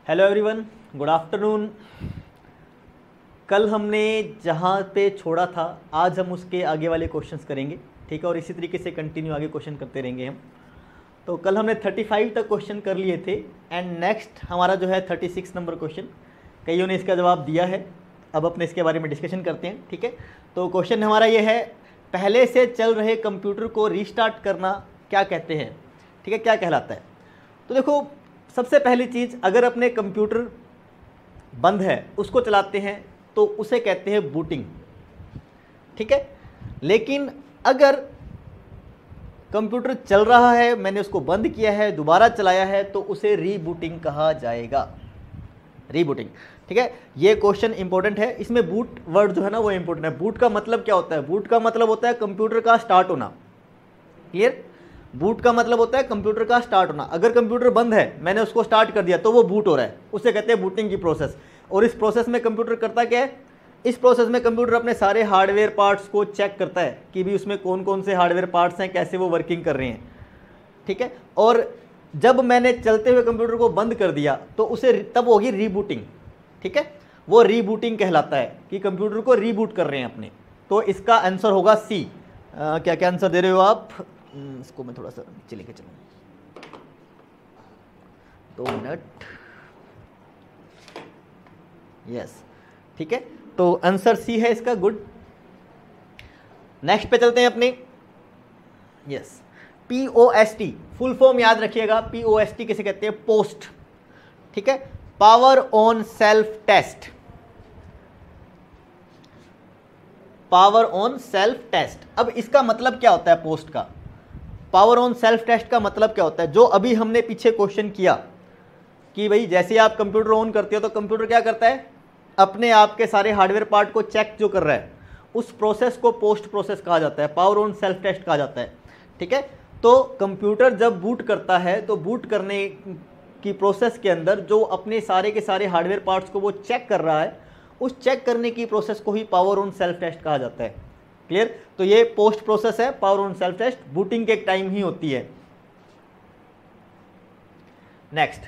Hello everyone, good afternoon. कल हमने जहाँ पे छोड़ा था आज हम उसके आगे वाले क्वेश्चंस करेंगे, ठीक है। और इसी तरीके से कंटिन्यू आगे क्वेश्चन करते रहेंगे हम। तो कल हमने 35 तक क्वेश्चन कर लिए थे एंड नेक्स्ट हमारा जो है 36 नंबर क्वेश्चन। कईयों ने इसका जवाब दिया है, अब अपने इसके बारे में डिस्कशन करते हैं, ठीक है। तो क्वेश्चन हमारा ये है, पहले से चल रहे कंप्यूटर को रीस्टार्ट करना क्या कहते हैं, ठीक है, क्या कहलाता है। तो देखो, सबसे पहली चीज़, अगर अपने कंप्यूटर बंद है उसको चलाते हैं तो उसे कहते हैं बूटिंग, ठीक है। लेकिन अगर कंप्यूटर चल रहा है, मैंने उसको बंद किया है, दोबारा चलाया है, तो उसे रीबूटिंग कहा जाएगा, रीबूटिंग, ठीक है। ये क्वेश्चन इंपॉर्टेंट है, इसमें बूट वर्ड जो है ना वो इंपॉर्टेंट है। बूट का मतलब क्या होता है? बूट का मतलब होता है कंप्यूटर का स्टार्ट होना, क्लियर। बूट का मतलब होता है कंप्यूटर का स्टार्ट होना। अगर कंप्यूटर बंद है, मैंने उसको स्टार्ट कर दिया तो वो बूट हो रहा है, उसे कहते हैं बूटिंग की प्रोसेस। और इस प्रोसेस में कंप्यूटर करता क्या है? इस प्रोसेस में कंप्यूटर अपने सारे हार्डवेयर पार्ट्स को चेक करता है कि भी उसमें कौन कौन से हार्डवेयर पार्ट्स हैं, कैसे वो वर्किंग कर रहे हैं, ठीक है। और जब मैंने चलते हुए कंप्यूटर को बंद कर दिया तो उसे तब होगी रीबूटिंग, ठीक है। वो रीबूटिंग कहलाता है कि कंप्यूटर को रीबूट कर रहे हैं अपने। तो इसका आंसर होगा सी। क्या क्या आंसर दे रहे हो आप? इसको मैं थोड़ा सा नीचे लेके चलूँ, 2 मिनट। यस, ठीक है, तो आंसर सी है इसका, गुड। नेक्स्ट पे चलते हैं अपने। यस, POST फुल फॉर्म याद रखिएगा। POST किसे कहते हैं? पोस्ट, ठीक है। Power on self test, power on self test. अब इसका मतलब क्या होता है पोस्ट का? पावर ऑन सेल्फ टेस्ट का मतलब क्या होता है? जो अभी हमने पीछे क्वेश्चन किया कि भाई जैसे आप कंप्यूटर ऑन करते हो तो कंप्यूटर क्या करता है? अपने आप के सारे हार्डवेयर पार्ट को चेक जो कर रहा है, उस प्रोसेस को पोस्ट प्रोसेस कहा जाता है, पावर ऑन सेल्फ टेस्ट कहा जाता है, ठीक है। तो कंप्यूटर जब बूट करता है तो बूट करने की प्रोसेस के अंदर जो अपने सारे के सारे हार्डवेयर पार्ट्स को वो चेक कर रहा है, उस चेक करने की प्रोसेस को ही पावर ऑन सेल्फ टेस्ट कहा जाता है, क्लियर। तो ये पोस्ट प्रोसेस है, power on self test booting के टाइम ही होती है। नेक्स्ट,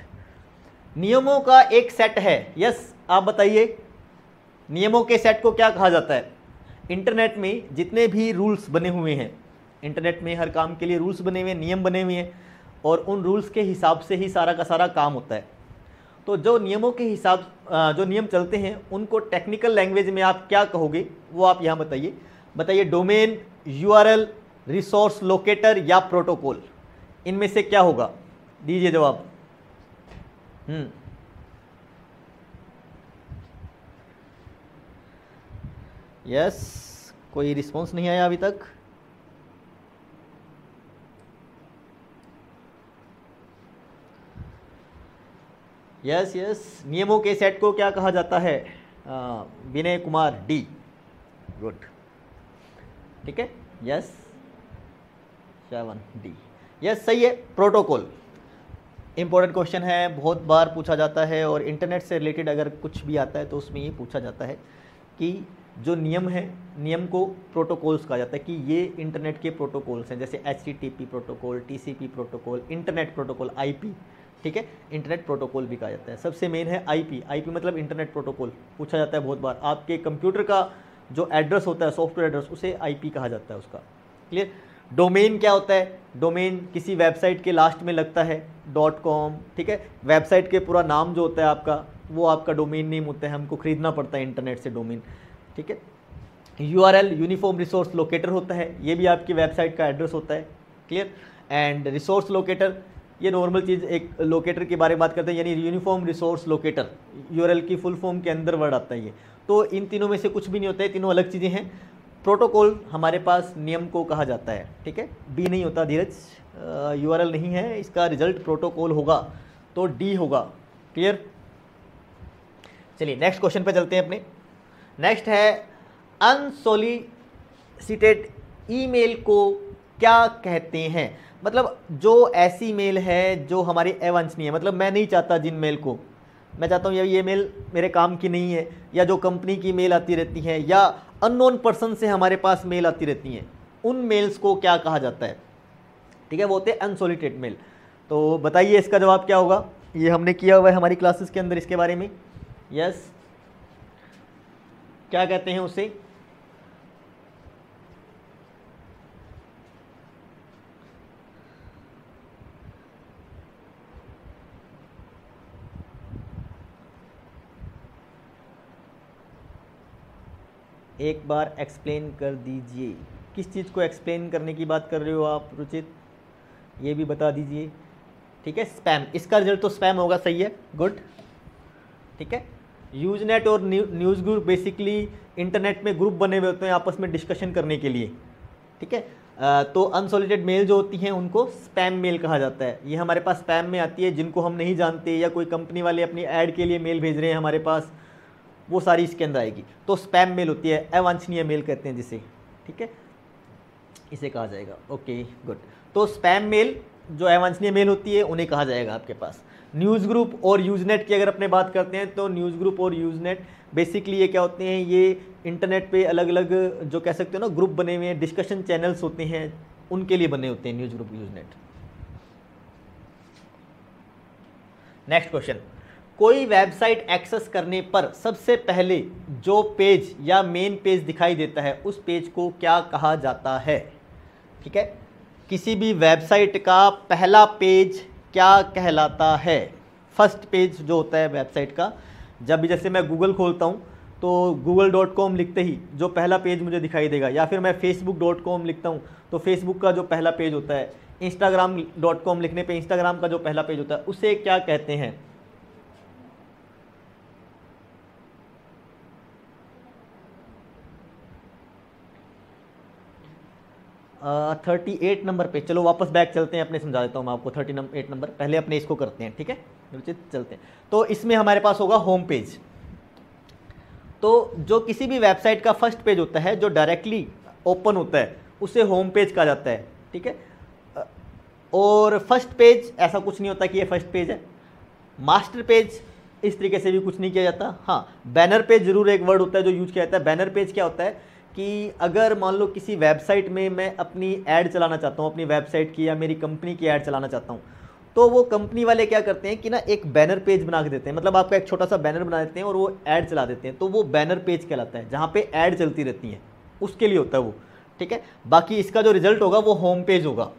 नियमों का एक सेट है। यस, आप बताइए, नियमों के सेट को क्या कहा जाता है? इंटरनेट में जितने भी रूल्स बने हुए हैं, इंटरनेट में हर काम के लिए रूल्स बने हुए हैं, नियम बने हुए हैं, और उन रूल्स के हिसाब से ही सारा का सारा काम होता है। तो जो नियमों के हिसाब जो नियम चलते हैं उनको टेक्निकल लैंग्वेज में आप क्या कहोगे, वो आप यहाँ बताइए। बताइए, डोमेन, URL, रिसोर्स लोकेटर या प्रोटोकॉल, इनमें से क्या होगा? दीजिए जवाब। यस, कोई रिस्पॉन्स नहीं आया अभी तक। यस यस, नियमों के सेट को क्या कहा जाता है? विनय कुमार, डी, गुड, ठीक है। यस, 7D, यस, सही है। प्रोटोकॉल इंपॉर्टेंट क्वेश्चन है, बहुत बार पूछा जाता है, और इंटरनेट से रिलेटेड अगर कुछ भी आता है तो उसमें ये पूछा जाता है कि जो नियम है, नियम को प्रोटोकॉल्स कहा जाता है कि ये इंटरनेट के प्रोटोकॉल्स हैं, जैसे HTTP protocol, TCP protocol, internet protocol, IP, ठीक है, इंटरनेट प्रोटोकॉल भी कहा जाता है। सबसे मेन है IP मतलब इंटरनेट प्रोटोकॉल, पूछा जाता है बहुत बार। आपके कंप्यूटर का जो एड्रेस होता है, सॉफ्टवेयर एड्रेस, उसे IP कहा जाता है उसका, क्लियर। डोमेन क्या होता है? डोमेन किसी वेबसाइट के लास्ट में लगता है, .com, ठीक है। वेबसाइट के पूरा नाम जो होता है आपका, वो आपका डोमेन नेम होता है, हमको खरीदना पड़ता है इंटरनेट से डोमेन, ठीक है। URL यूनिफॉर्म रिसोर्स लोकेटर होता है, ये भी आपकी वेबसाइट का एड्रेस होता है, क्लियर। एंड रिसोर्स लोकेटर, ये नॉर्मल चीज़, एक लोकेटर के बारे में बात करते हैं, यानी यूनिफॉर्म रिसोर्स लोकेटर, URL की फुल फॉर्म के अंदर वर्ड आता है ये। तो इन तीनों में से कुछ भी नहीं होता है, तीनों अलग चीज़ें हैं। प्रोटोकॉल हमारे पास नियम को कहा जाता है, ठीक है। बी नहीं होता धीरज, URL नहीं है, इसका रिजल्ट प्रोटोकॉल होगा, तो D होगा, क्लियर। चलिए नेक्स्ट क्वेश्चन पे चलते हैं अपने। नेक्स्ट है, अनसोलिसिटेड ईमेल को क्या कहते हैं? मतलब जो ऐसी मेल है जो हमारी अवांछनीय है, मतलब मैं नहीं चाहता जिन मेल को, मैं चाहता हूँ ये मेल मेरे काम की नहीं है, या जो कंपनी की मेल आती रहती है, या अननोन पर्सन से हमारे पास मेल आती रहती हैं, उन मेल्स को क्या कहा जाता है? ठीक है, वो होते हैं अनसोलिसिटेड मेल। तो बताइए इसका जवाब क्या होगा? ये हमने किया हुआ है हमारी क्लासेस के अंदर इसके बारे में। यस, क्या कहते हैं उसे, एक बार एक्सप्लेन कर दीजिए। किस चीज़ को एक्सप्लेन करने की बात कर रहे हो आप रुचित, ये भी बता दीजिए। ठीक है, स्पैम, इसका रिजल्ट तो स्पैम होगा, सही है, गुड। ठीक है, यूजनेट और न्यूज़ ग्रुप बेसिकली इंटरनेट में ग्रुप बने हुए होते हैं आपस में डिस्कशन करने के लिए। ठीक है, तो अनसॉलिटेड मेल जो होती हैं उनको स्पैम मेल कहा जाता है। ये हमारे पास स्पैम में आती है, जिनको हम नहीं जानते या कोई कंपनी वाले अपनी ऐड के लिए मेल भेज रहे हैं हमारे पास, वो सारी इसके अंदर आएगी। तो स्पैम मेल होती है, अवांछनीय मेल कहते हैं जिसे। ठीक है, इसे कहा जाएगा। Okay, good. तो स्पैम मेल जो अवांछनीय मेल होती है उन्हें कहा जाएगा आपके पास। न्यूज़ ग्रुप और यूजनेट की अगर अपने बात करते हैं तो न्यूज़ ग्रुप और यूजनेट बेसिकली ये क्या होते हैं, ये इंटरनेट पे अलग अलग जो कह सकते हो ना ग्रुप बने हुए हैं, डिस्कशन चैनल्स होते हैं, उनके लिए बने होते हैं news group Usenet. Next question, कोई वेबसाइट एक्सेस करने पर सबसे पहले जो पेज या मेन पेज दिखाई देता है उस पेज को क्या कहा जाता है। ठीक है, किसी भी वेबसाइट का पहला पेज क्या कहलाता है। फर्स्ट पेज जो होता है वेबसाइट का, जब भी जैसे मैं गूगल खोलता हूँ तो google.com लिखते ही जो पहला पेज मुझे दिखाई देगा, या फिर मैं facebook.com लिखता हूँ तो फेसबुक का जो पहला पेज होता है, instagram.com लिखने पे इंस्टाग्राम का जो पहला पेज होता है उसे क्या कहते हैं। 38 नंबर पे, चलो वापस बैक चलते हैं, अपने समझा देता हूँ मैं आपको। 38 नंबर, पहले अपने इसको करते हैं। ठीक है, चलते हैं। तो इसमें हमारे पास होगा होम पेज। तो जो किसी भी वेबसाइट का फर्स्ट पेज होता है जो डायरेक्टली ओपन होता है उसे होम पेज कहा जाता है। ठीक है, और फर्स्ट पेज ऐसा कुछ नहीं होता कि ये फर्स्ट पेज है। मास्टर पेज इस तरीके से भी कुछ नहीं किया जाता। हाँ, बैनर पेज जरूर एक वर्ड होता है जो यूज किया जाता है। बैनर पेज क्या होता है कि अगर मान लो किसी वेबसाइट में मैं अपनी ऐड चलाना चाहता हूँ, अपनी वेबसाइट की या मेरी कंपनी की ऐड चलाना चाहता हूँ, तो वो कंपनी वाले क्या करते हैं कि ना एक बैनर पेज बना के देते हैं, मतलब आपका एक छोटा सा बैनर बना देते हैं और वो ऐड चला देते हैं। तो वो बैनर पेज कहलाता है, जहाँ पे ऐड चलती रहती है, उसके लिए होता है वो। ठीक है, बाकी इसका जो रिजल्ट होगा वो होम पेज होगा।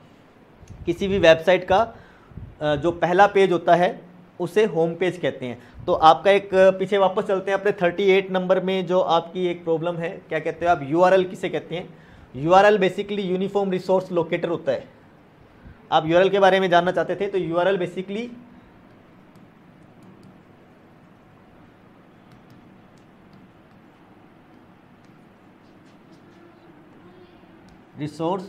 किसी भी वेबसाइट का जो पहला पेज होता है उसे होम पेज कहते हैं। तो आपका एक पीछे वापस चलते हैं अपने 38 नंबर में, जो आपकी एक प्रॉब्लम है, क्या कहते हैं आप, यूआरएल किसे कहते हैं। URL basically uniform resource locator होता है। आप यूआरएल के बारे में जानना चाहते थे, तो यूआरएल बेसिकली रिसोर्स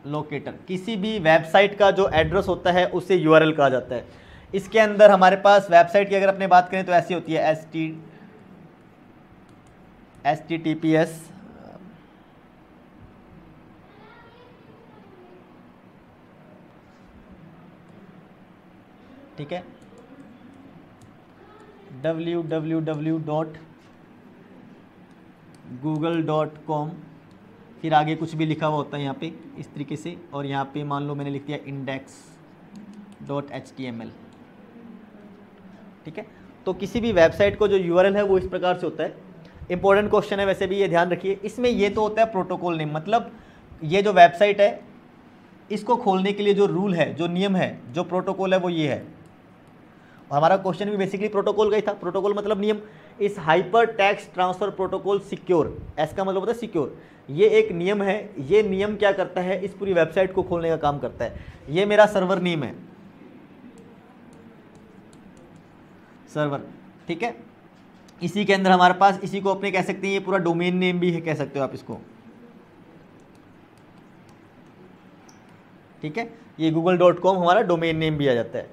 लोकेटर, किसी भी वेबसाइट का जो एड्रेस होता है उसे यूआरएल कहा जाता है। इसके अंदर हमारे पास वेबसाइट की अगर अपने बात करें तो ऐसी होती है HTTPS, ठीक है, www.google.com, फिर आगे कुछ भी लिखा हुआ होता है यहाँ पे इस तरीके से, और यहाँ पे मान लो मैंने लिख दिया index.html। ठीक है, तो किसी भी वेबसाइट को जो यूआरएल है वो इस प्रकार से होता है। इंपॉर्टेंट क्वेश्चन है वैसे भी, ये ध्यान रखिए। इसमें ये तो होता है प्रोटोकॉल नेम, मतलब ये जो वेबसाइट है इसको खोलने के लिए जो रूल है, जो नियम है, जो प्रोटोकॉल है वो ये है। और हमारा क्वेश्चन भी बेसिकली प्रोटोकॉल का ही था। प्रोटोकॉल मतलब नियम। इस hyper text transfer protocol secure, S का मतलब होता है सिक्योर, ये एक नियम है। ये नियम क्या करता है, इस पूरी वेबसाइट को खोलने का काम करता है। ये मेरा सर्वर नेम है, सर्वर। ठीक है, इसी के अंदर हमारे पास, इसी को अपने कह सकते हैं, ये पूरा डोमेन नेम भी है, कह सकते हो आप इसको। ठीक है, ये google.com हमारा डोमेन नेम भी आ जाता है।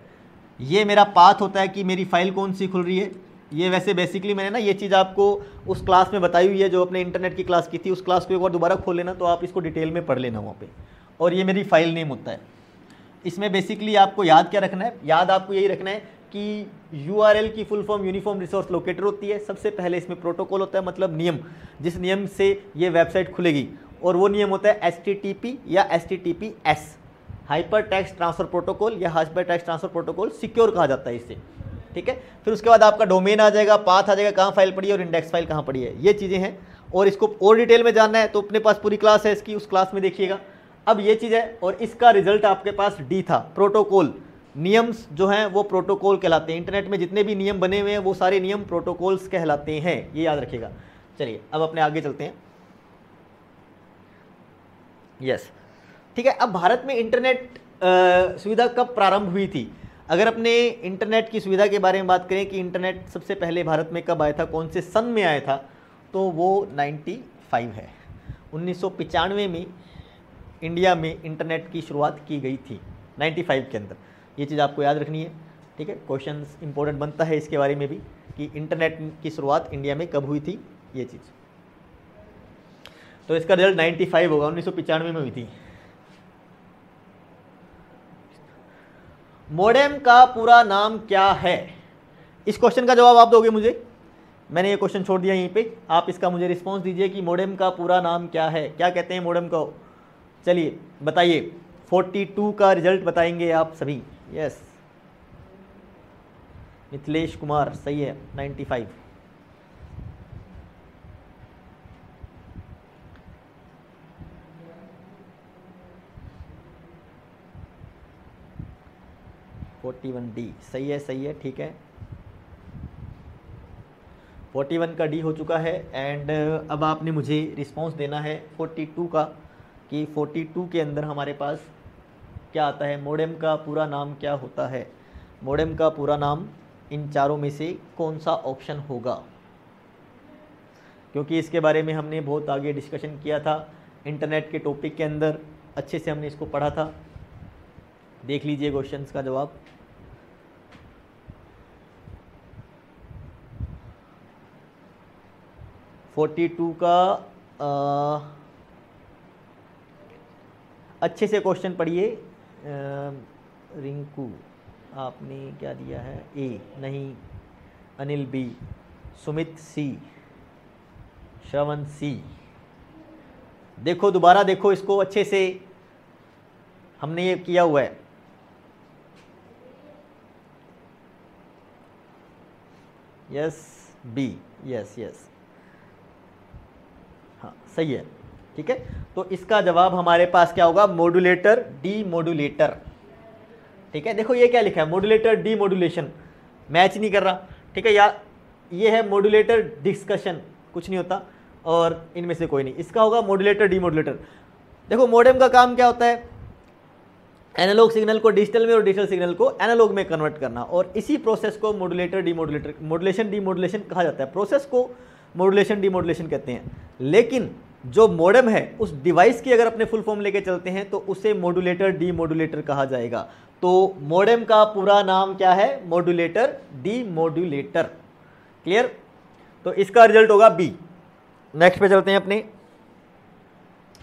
ये मेरा पाथ होता है कि मेरी फाइल कौन सी खुल रही है। ये वैसे बेसिकली मैंने ना ये चीज़ आपको उस क्लास में बताई हुई है जो अपने इंटरनेट की क्लास की थी, उस क्लास को एक बार दोबारा खोल लेना तो आप इसको डिटेल में पढ़ लेना वहाँ पे। और ये मेरी फाइल नेम होता है। इसमें बेसिकली आपको याद क्या रखना है, याद आपको यही रखना है कि यूआरएल की full form uniform resource locator होती है। सबसे पहले इसमें प्रोटोकॉल होता है, मतलब नियम, जिस नियम से ये वेबसाइट खुलेगी, और वो नियम होता है HTTP या HTTPS। Hyper text transfer protocol या hyper text transfer protocol secure कहा जाता है इसे, ठीक है। फिर उसके बाद आपका डोमेन आ जाएगा, पाथ आ जाएगा, कहाँ फाइल पड़ी है और इंडेक्स फाइल कहाँ पड़ी है, ये चीज़ें हैं। और इसको और डिटेल में जानना है तो अपने पास पूरी क्लास है इसकी, उस क्लास में देखिएगा। अब ये चीज़ है और इसका रिजल्ट आपके पास डी था, प्रोटोकॉल। नियम्स जो हैं वो प्रोटोकॉल कहलाते हैं। इंटरनेट में जितने भी नियम बने हुए हैं वो सारे नियम प्रोटोकॉल्स कहलाते हैं, ये याद रखिएगा। चलिए अब अपने आगे चलते हैं। यस, ठीक है। अब भारत में इंटरनेट सुविधा कब प्रारंभ हुई थी? अगर अपने इंटरनेट की सुविधा के बारे में बात करें कि इंटरनेट सबसे पहले भारत में कब आया था, कौन से सन में आया था, तो वो 95 है। 1995 में इंडिया में इंटरनेट की शुरुआत की गई थी, 95 के अंदर। ये चीज़ आपको याद रखनी है, ठीक है। क्वेश्चंस इंपॉर्टेंट बनता है इसके बारे में भी कि इंटरनेट की शुरुआत इंडिया में कब हुई थी, ये चीज़। तो इसका रिजल्ट 95 होगा, 1995 में हुई थी। मोडेम का पूरा नाम क्या है? इस क्वेश्चन का जवाब आप दोगे मुझे। मैंने ये क्वेश्चन छोड़ दिया यहीं पे, आप इसका मुझे रिस्पांस दीजिए कि मोडेम का पूरा नाम क्या है, क्या कहते हैं मोडेम को। चलिए बताइए, 42 का रिजल्ट बताएंगे आप सभी। यस, मिथिलेश कुमार सही है, 95। डी सही है, सही है, ठीक है। 41 का डी हो चुका है। एंड अब आपने मुझे रिस्पांस देना है 42 का, कि 42 के अंदर हमारे पास क्या आता है, मोडेम का पूरा नाम क्या होता है। मोडेम का पूरा नाम इन चारों में से कौन सा ऑप्शन होगा? क्योंकि इसके बारे में हमने बहुत आगे डिस्कशन किया था इंटरनेट के टॉपिक के अंदर, अच्छे से हमने इसको पढ़ा था। देख लीजिए क्वेश्चंस का जवाब। आ, 42 का अच्छे से क्वेश्चन पढ़िए। रिंकू आपने क्या दिया है? ए नहीं, अनिल बी, सुमित सी, श्रवण सी। देखो दोबारा देखो इसको अच्छे से, हमने ये किया हुआ है। यस बी, यस यस, हाँ सही है, ठीक है। तो इसका जवाब हमारे पास क्या होगा? मॉड्यूलेटर, डी मॉड्यूलेटर, ठीक है। देखो ये क्या लिखा है, मॉड्यूलेटर डी मॉड्यूलेशन, मैच नहीं कर रहा, ठीक है। या ये है मॉड्यूलेटर डिस्कशन, कुछ नहीं होता, और इनमें से कोई नहीं। इसका होगा मॉड्यूलेटर डी मॉड्यूलेटर। देखो मोडेम का काम क्या होता है? एनालॉग सिग्नल को डिजिटल में और डिजिटल सिग्नल को एनालॉग में कन्वर्ट करना, और इसी प्रोसेस को modulator D modulator, modulation D modulation कहा जाता है। प्रोसेस को मॉड्यूलेशन डी मॉड्यूलेशन कहते हैं। लेकिन जो मोडेम है उस डिवाइस की अगर अपने फुल फॉर्म लेके चलते हैं तो उसे मॉड्यूलेटर डी मॉड्यूलेटर कहा जाएगा। तो मोडेम का पूरा नाम क्या है? Modulator D modulator. क्लियर? तो इसका रिजल्ट होगा बी। नेक्स्ट पे चलते हैं अपने।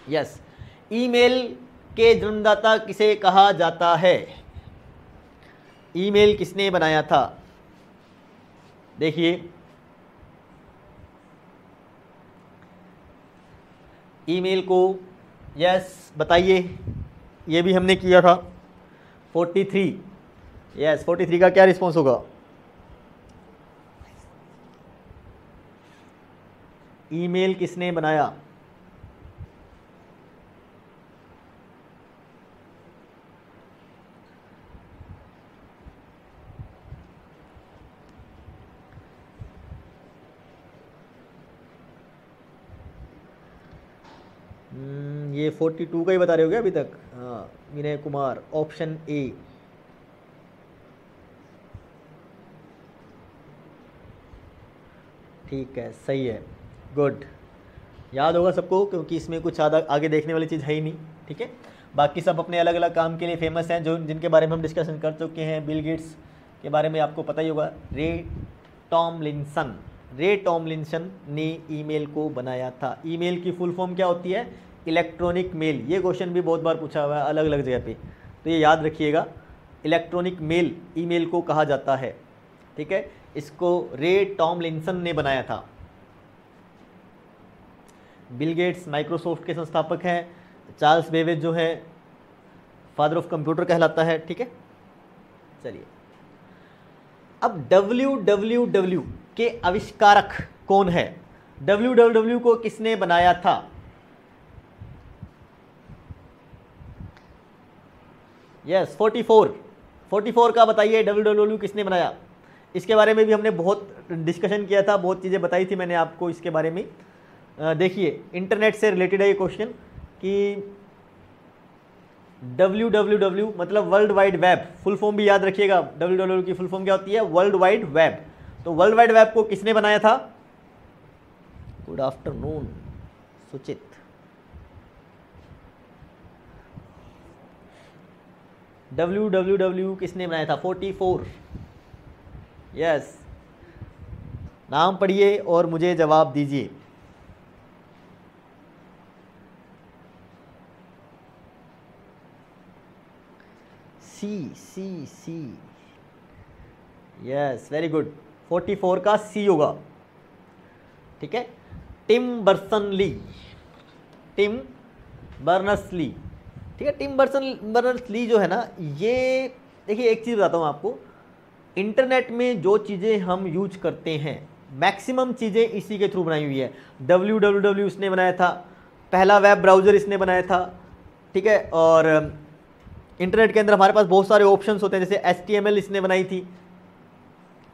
यस, ईमेल के जन्मदाता किसे कहा जाता है? ईमेल किसने बनाया था? देखिए, ईमेल को यस बताइए, ये भी हमने किया था। 43, यस 43 का क्या रिस्पॉन्स होगा? ईमेल किसने बनाया? ये 42 का ही बता रहे हो क्या अभी तक? हाँ, विनय कुमार, ऑप्शन ए। ठीक है, सही है, गुड। याद होगा सबको, क्योंकि इसमें कुछ आगे देखने वाली चीज़ है ही नहीं, ठीक है। बाकी सब अपने अलग अलग काम के लिए फेमस हैं, जो जिनके बारे में हम डिस्कशन कर चुके हैं। बिल गेट्स के बारे में आपको पता ही होगा। रे टॉमलिंसन ने ईमेल को बनाया था। ईमेल की फुल फॉर्म क्या होती है? Electronic mail. ये क्वेश्चन भी बहुत बार पूछा हुआ है अलग अलग जगह पे, तो ये याद रखिएगा। इलेक्ट्रॉनिक मेल ईमेल को कहा जाता है, ठीक है। इसको रे टॉमलिंसन ने बनाया था। बिल गेट्स माइक्रोसॉफ्ट के संस्थापक हैं। चार्ल्स बेबेज जो है फादर ऑफ कंप्यूटर कहलाता है। ठीक है, चलिए अब www के आविष्कारक कौन है? www को किसने बनाया था? यस 44 का बताइए www किसने बनाया? इसके बारे में भी हमने बहुत डिस्कशन किया था, बहुत चीज़ें बताई थी मैंने आपको इसके बारे में। देखिए इंटरनेट से रिलेटेड है ये क्वेश्चन कि www मतलब world wide web, full form भी याद रखिएगा। www की फुल फॉर्म क्या होती है? World wide web. तो वर्ल्ड वाइड वेब को किसने बनाया था? गुड आफ्टरनून सुचित। www किसने बनाया था? 44। यस, नाम पढ़िए और मुझे जवाब दीजिए। सी। यस वेरी गुड, 44 का सी होगा। ठीक है, टिम बर्नर्स-ली। ठीक है, टिम बर्नर्स-ली जो है ना, ये देखिए एक चीज़ बताता हूँ आपको, इंटरनेट में जो चीज़ें हम यूज करते हैं मैक्सिमम चीज़ें इसी के थ्रू बनाई हुई है। www इसने बनाया था, पहला वेब ब्राउज़र इसने बनाया था। ठीक है, और इंटरनेट के अंदर हमारे पास बहुत सारे ऑप्शंस होते हैं, जैसे HTML इसने बनाई थी,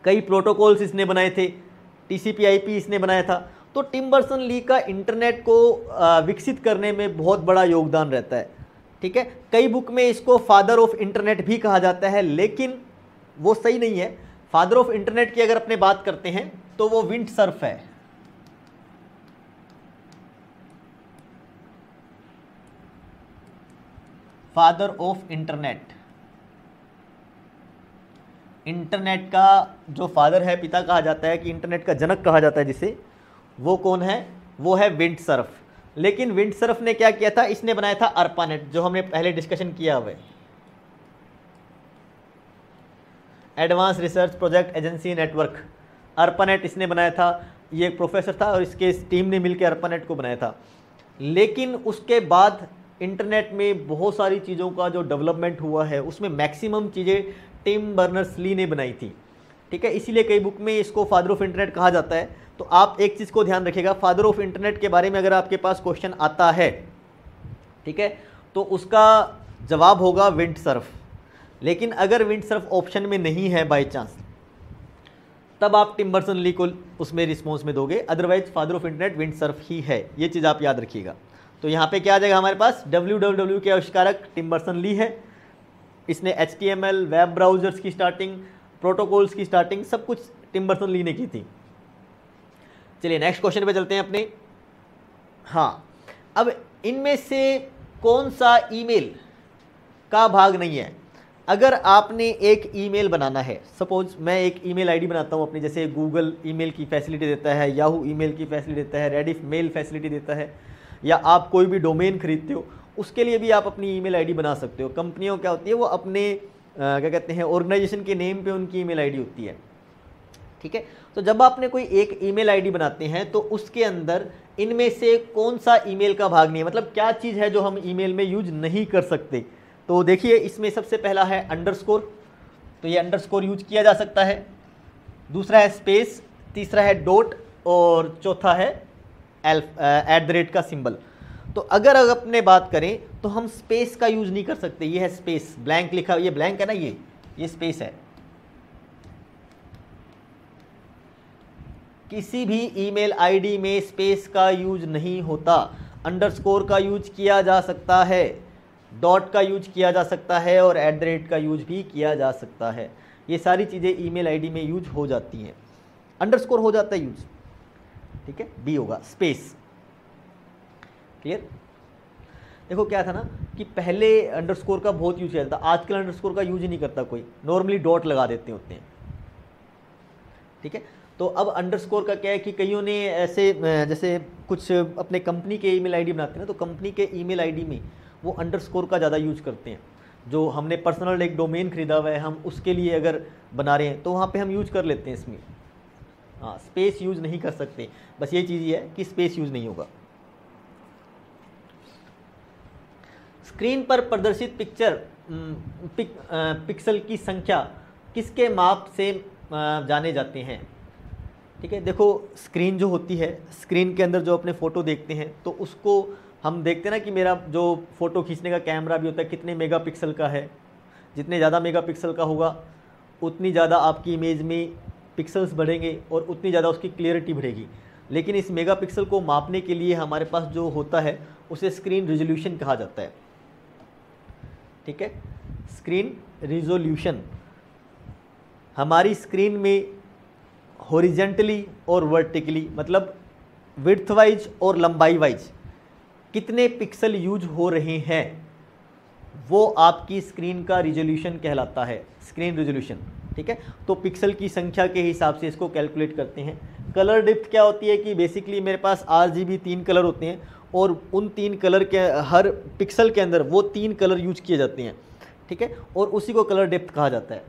कई प्रोटोकॉल्स इसने बनाए थे, TCP/IP इसने बनाया था। तो टिम बर्नर्स-ली का इंटरनेट को विकसित करने में बहुत बड़ा योगदान रहता है। ठीक है, कई बुक में इसको फादर ऑफ इंटरनेट भी कहा जाता है, लेकिन वो सही नहीं है। फादर ऑफ इंटरनेट की अगर अपने बात करते हैं तो वो विंडसर्फ है। फादर ऑफ इंटरनेट, इंटरनेट का जो फादर है, पिता कहा जाता है, कि इंटरनेट का जनक कहा जाता है जिसे, वो कौन है? वो है विंडसर्फ। लेकिन विंडसर्फ ने क्या किया था? इसने बनाया था ARPANET, जो हमने पहले डिस्कशन किया हुआ है, advance research project agency network. ARPANET इसने बनाया था, ये एक प्रोफेसर था और इसके टीम ने मिलकर ARPANET को बनाया था। लेकिन उसके बाद इंटरनेट में बहुत सारी चीज़ों का जो डेवलपमेंट हुआ है उसमें मैक्सिमम चीज़ें टिम बर्नर्स-ली ने बनाई थी। ठीक है, इसीलिए कई बुक में इसको फादर ऑफ इंटरनेट कहा जाता है। तो आप एक चीज़ को ध्यान रखिएगा, फादर ऑफ इंटरनेट के बारे में अगर आपके पास क्वेश्चन आता है, ठीक है, तो उसका जवाब होगा विंडसर्फ। लेकिन अगर विंडसर्फ ऑप्शन में नहीं है बाय चांस, तब आप टिम बर्नर्स-ली को उसमें रिस्पॉन्स में दोगे, otherwise father of internet Vint Cerf ही है। ये चीज़ आप याद रखिएगा। तो यहाँ पे क्या आ जाएगा हमारे पास? www के आविष्कारक टिम बर्नर्स-ली है। इसने HTML, वेब ब्राउजर्स की स्टार्टिंग, प्रोटोकॉल्स की स्टार्टिंग, सब कुछ टिम बर्नर्स-ली ने की थी। चलिए नेक्स्ट क्वेश्चन पे चलते हैं अपने। हाँ, अब इनमें से कौन सा ईमेल का भाग नहीं है? अगर आपने एक ईमेल बनाना है, सपोज मैं एक ईमेल आईडी बनाता हूँ अपनी, जैसे गूगल ईमेल की फैसिलिटी देता है, याहू ईमेल की फैसिलिटी देता है, रेडिफ मेल फैसिलिटी देता है, या आप कोई भी डोमेन खरीदते हो, उसके लिए भी आप अपनी ईमेल आईडी बना सकते हो। कंपनियों क्या होती है, वो अपने क्या कहते हैं, ऑर्गेनाइजेशन के नेम पे उनकी ईमेल आईडी होती है। ठीक है, तो जब आपने कोई एक ईमेल आईडी बनाते हैं तो उसके अंदर इनमें से कौन सा ईमेल का भाग नहीं है, मतलब क्या चीज़ है जो हम ईमेल में यूज नहीं कर सकते? तो देखिए इसमें सबसे पहला है अंडरस्कोर, तो ये अंडरस्कोर यूज किया जा सकता है। दूसरा है स्पेस, तीसरा है डॉट, और चौथा है @ का सिंबल। तो अगर अपने बात करें तो हम स्पेस का यूज नहीं कर सकते। ये है स्पेस, ब्लैंक लिखा, ये ब्लैंक है ना, ये स्पेस है। किसी भी ईमेल आईडी में स्पेस का यूज नहीं होता। अंडरस्कोर का यूज किया जा सकता है, डॉट का यूज किया जा सकता है, और @ का यूज भी किया जा सकता है। ये सारी चीज़ें ईमेल आईडी में यूज हो जाती हैं। अंडरस्कोर हो जाता है यूज, ठीक है, बी होगा स्पेस। क्लियर? देखो क्या था ना कि पहले अंडरस्कोर का बहुत यूज किया जाता, आजकल अंडरस्कोर का यूज ही नहीं करता कोई, नॉर्मली डॉट लगा देते होते हैं। ठीक है, तो अब अंडरस्कोर का क्या है कि कईयों ने ऐसे, जैसे कुछ अपने कंपनी के ईमेल आईडी बनाते हैं ना, तो कंपनी के ईमेल आईडी में वो अंडरस्कोर का ज़्यादा यूज करते हैं। जो हमने पर्सनल एक डोमेन खरीदा हुआ है, हम उसके लिए अगर बना रहे हैं तो वहाँ पे हम यूज कर लेते हैं इसमें। हाँ, स्पेस यूज नहीं कर सकते, बस ये चीज़ ये है कि स्पेस यूज नहीं होगा। स्क्रीन पर प्रदर्शित पिक्सल की संख्या किसके माप से जाने जाते हैं? ठीक है, देखो स्क्रीन जो होती है, स्क्रीन के अंदर जो अपने फ़ोटो देखते हैं तो उसको हम देखते हैं ना कि मेरा जो फ़ोटो खींचने का कैमरा भी होता है कितने मेगापिक्सल का है। जितने ज़्यादा मेगापिक्सल का होगा उतनी ज़्यादा आपकी इमेज में पिक्सल्स बढ़ेंगे और उतनी ज़्यादा उसकी क्लियरिटी बढ़ेगी। लेकिन इस मेगापिक्सल को मापने के लिए हमारे पास जो होता है उसे स्क्रीन रिजोल्यूशन कहा जाता है। ठीक है, स्क्रीन रिजोल्यूशन हमारी स्क्रीन में हॉरिजेंटली और वर्टिकली, मतलब विड्थ वाइज और लंबाई वाइज कितने पिक्सल यूज हो रहे हैं वो आपकी स्क्रीन का रिजोल्यूशन कहलाता है, स्क्रीन रिजोल्यूशन। ठीक है, तो पिक्सल की संख्या के हिसाब से इसको कैलकुलेट करते हैं। कलर डेप्थ क्या होती है कि बेसिकली मेरे पास RGB 3 कलर होते हैं और उन 3 कलर के हर पिक्सल के अंदर वो 3 कलर यूज किए जाते हैं। ठीक है, और उसी को कलर डेप्थ कहा जाता है।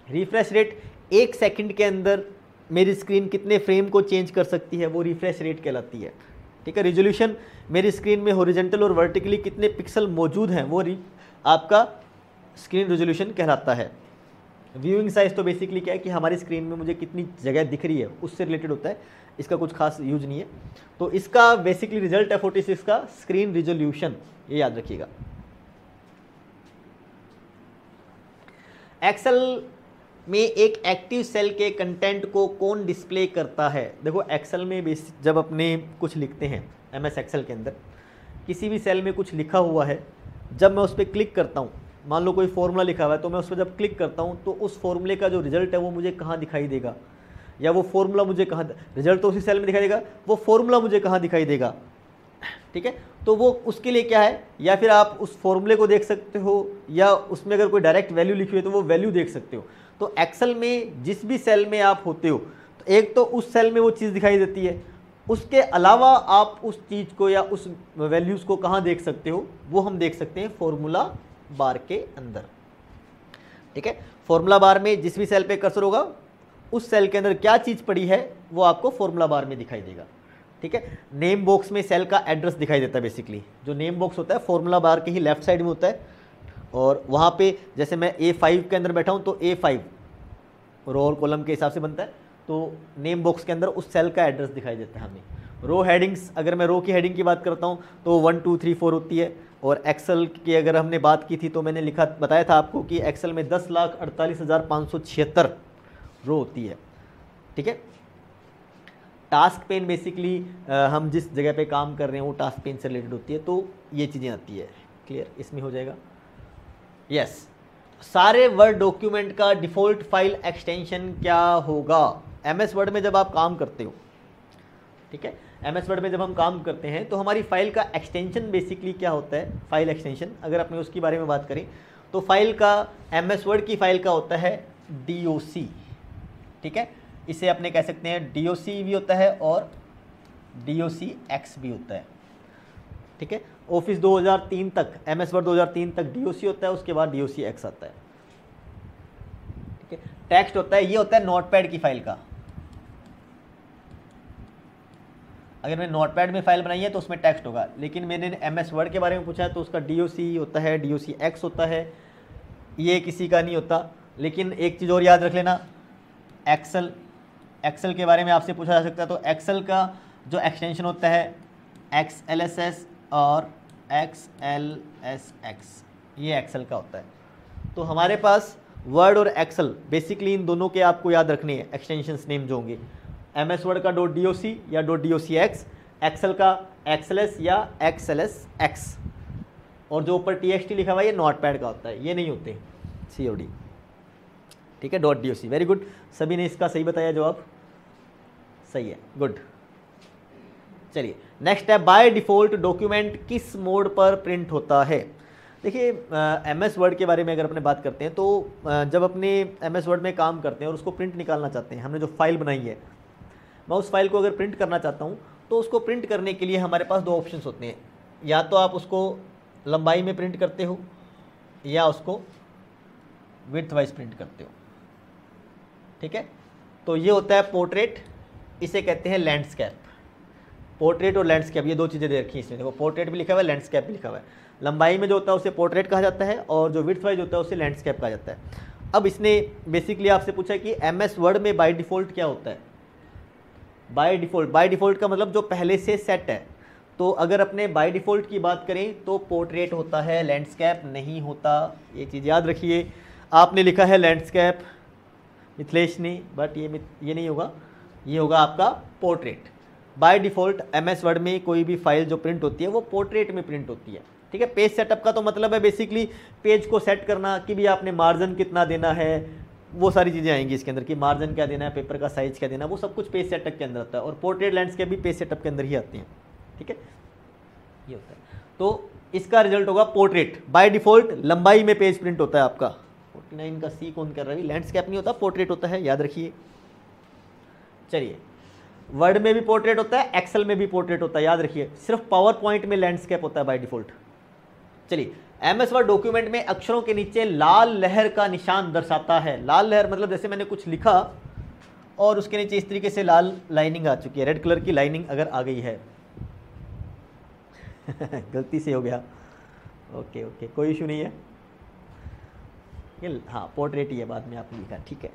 रिफ्रेश रेट 1 सेकंड के अंदर मेरी स्क्रीन कितने फ्रेम को चेंज कर सकती है वो रिफ्रेश रेट कहलाती है। ठीक है, रिजोल्यूशन मेरी स्क्रीन में हॉरिजॉन्टल और वर्टिकली कितने पिक्सल मौजूद हैं वो आपका स्क्रीन रिजोल्यूशन कहलाता है। व्यूइंग साइज तो बेसिकली क्या है कि हमारी स्क्रीन में मुझे कितनी जगह दिख रही है उससे रिलेटेड होता है, इसका कुछ खास यूज नहीं है। तो इसका बेसिकली रिजल्ट है 46 का स्क्रीन रिजोल्यूशन, ये याद रखिएगा। एक्सेल में एक एक्टिव सेल के कंटेंट को कौन डिस्प्ले करता है? देखो एक्सेल में जब अपने कुछ लिखते हैं MS एक्सेल के अंदर किसी भी सेल में कुछ लिखा हुआ है, जब मैं उस पर क्लिक करता हूँ, मान लो कोई फॉर्मूला लिखा हुआ है तो मैं उस पर जब क्लिक करता हूँ तो उस फॉर्मूले का जो रिजल्ट है वो मुझे कहाँ दिखाई देगा, या वो फॉर्मूला मुझे कहाँ, रिजल्ट तो उसी सेल में दिखाई देगा, वो फॉर्मूला मुझे कहाँ दिखाई देगा। ठीक है, तो वो उसके लिए क्या है, या फिर आप उस फॉर्मूले को देख सकते हो या उसमें अगर कोई डायरेक्ट वैल्यू लिखी हुई है तो वो वैल्यू देख सकते हो। तो एक्सेल में जिस भी सेल में आप होते हो तो एक तो उस सेल में वो चीज़ दिखाई देती है, उसके अलावा आप उस चीज़ को या उस वैल्यूज़ को कहाँ देख सकते हो, वो हम देख सकते हैं फॉर्मूला बार के अंदर। ठीक है, फॉर्मूला बार में जिस भी सेल पे कर्सर होगा उस सेल के अंदर क्या चीज़ पड़ी है वो आपको फॉर्मूला बार में दिखाई देगा। ठीक है, नेम बॉक्स में सेल का एड्रेस दिखाई देता है। बेसिकली जो नेम बॉक्स होता है फॉर्मूला बार के ही लेफ्ट साइड में होता है, और वहाँ पे जैसे मैं A5 के अंदर बैठा हूँ तो A5 रो और कॉलम के हिसाब से बनता है, तो नेम बॉक्स के अंदर उस सेल का एड्रेस दिखाई देता है हमें। रो हेडिंग्स, अगर मैं रो की हेडिंग की बात करता हूँ तो 1 2 3 4 होती है, और एक्सेल की अगर हमने बात की थी तो मैंने बताया था आपको कि एक्सेल में 10,48,576 रो होती है। ठीक है, टास्क पेन बेसिकली हम जिस जगह पे काम कर रहे हैं वो टास्क पेन से रिलेटेड होती है, तो ये चीज़ें आती है। क्लियर, इसमें हो जाएगा। यस, सारे वर्ड डॉक्यूमेंट का डिफ़ॉल्ट फाइल एक्सटेंशन क्या होगा? MS वर्ड में जब आप काम करते हो, ठीक है, MS वर्ड में जब हम काम करते हैं तो हमारी फाइल का एक्सटेंशन बेसिकली क्या होता है? फाइल एक्सटेंशन अगर अपने उसके बारे में बात करें तो फाइल का MS वर्ड की फाइल का होता है DOC। ठीक है, इसे अपने कह सकते हैं DOC भी होता है और DOCX भी होता है। ठीक है, ऑफिस 2003 तक, MS वर्ड 2003 तक DOC होता है, उसके बाद DOCX आता है। ठीक है, टेक्स्ट होता है, ये होता है नोटपैड की फाइल का। अगर मैंने नोटपैड में फाइल बनाई है तो उसमें टेक्स्ट होगा, लेकिन मैंने MS वर्ड के बारे में पूछा है तो उसका DOC होता है, DOCX होता है, ये किसी का नहीं होता। लेकिन एक चीज़ और याद रख लेना, एक्सेल के बारे में आपसे पूछा जा सकता है, तो एक्सेल का जो एक्सटेंशन होता है XLSS और XLSX, ये एक्सेल का होता है। तो हमारे पास वर्ड और एक्सेल बेसिकली इन दोनों के आपको याद रखने हैं एक्सटेंशंस नेम जो होंगे। MS वर्ड का .doc या .docx, एक्सेल का XLS या XLSX, और जो ऊपर TXT लिखा हुआ है ये नोटपैड का होता है, ये नहीं होते COD। ठीक है, .doc। वेरी गुड, सभी ने इसका सही बताया, जवाब सही है, गुड। चलिए नेक्स्ट है, बाय डिफ़ॉल्ट डॉक्यूमेंट किस मोड पर प्रिंट होता है? देखिए MS वर्ड के बारे में अगर अपने बात करते हैं तो जब अपने MS वर्ड में काम करते हैं और उसको प्रिंट निकालना चाहते हैं, हमने जो फाइल बनाई है, मैं उस फाइल को अगर प्रिंट करना चाहता हूँ तो उसको प्रिंट करने के लिए हमारे पास दो ऑप्शंस होते हैं, या तो आप उसको लंबाई में प्रिंट करते हो या उसको विड्थ वाइज प्रिंट करते हो। ठीक है, तो ये होता है पोर्ट्रेट, इसे कहते हैं लैंडस्केप। पोर्ट्रेट और लैंडस्केप, ये दो चीज़ें दे रखी हैं इसमें। देखो पोर्ट्रेट भी लिखा हुआ है, लैंडस्केप भी लिखा हुआ है। लंबाई में जो होता है उसे पोर्ट्रेट कहा जाता है और जो विड्थ वाइज होता है उसे लैंडस्केप कहा जाता है। अब इसने बेसिकली आपसे पूछा कि एमएस वर्ड में बाय डिफ़ॉल्ट क्या होता है। बाय डिफ़ॉल्ट का मतलब जो पहले से सेट है। तो अगर अपने बाय डिफ़ॉल्ट की बात करें तो पोर्ट्रेट होता है, लैंडस्केप नहीं होता। ये चीज़ याद रखिए। आपने लिखा है लैंडस्केप मिथिलेश ने, बट ये नहीं होगा, ये होगा आपका portrait. By default MS word में कोई भी फाइल जो प्रिंट होती है वो पोर्ट्रेट में प्रिंट होती है। ठीक है। पेज सेटअप का तो मतलब है बेसिकली पेज को सेट करना कि भी आपने मार्जिन कितना देना है, वो सारी चीज़ें आएंगी इसके अंदर कि मार्जिन क्या देना है, पेपर का साइज क्या देना है, वो सब कुछ पेज सेटअप के अंदर आता है। और पोर्ट्रेट लैंडस्केप भी पेज सेटअप के अंदर ही आती हैं। ठीक है, ये होता है। तो इसका रिजल्ट होगा पोर्ट्रेट। बाय डिफ़ॉल्ट लंबाई में पेज प्रिंट होता है आपका। 49 का सी कौन कर रहा है? लैंडस्केप नहीं होता, पोर्ट्रेट होता है, याद रखिए। चलिए, वर्ड में भी पोर्ट्रेट होता है, एक्सेल में भी पोर्ट्रेट होता है, याद रखिए। सिर्फ पावर पॉइंट में लैंडस्केप होता है बाय डिफ़ॉल्ट। चलिए, एमएस वर्ड डॉक्यूमेंट में अक्षरों के नीचे लाल लहर का निशान दर्शाता है। लाल लहर मतलब जैसे मैंने कुछ लिखा और उसके नीचे इस तरीके से लाल लाइनिंग आ चुकी है, रेड कलर की लाइनिंग अगर आ गई है गलती से हो गया, ओके ओके, कोई इशू नहीं है। ये हाँ पोर्ट्रेट ही है, बाद में आपने लिखा, ठीक है।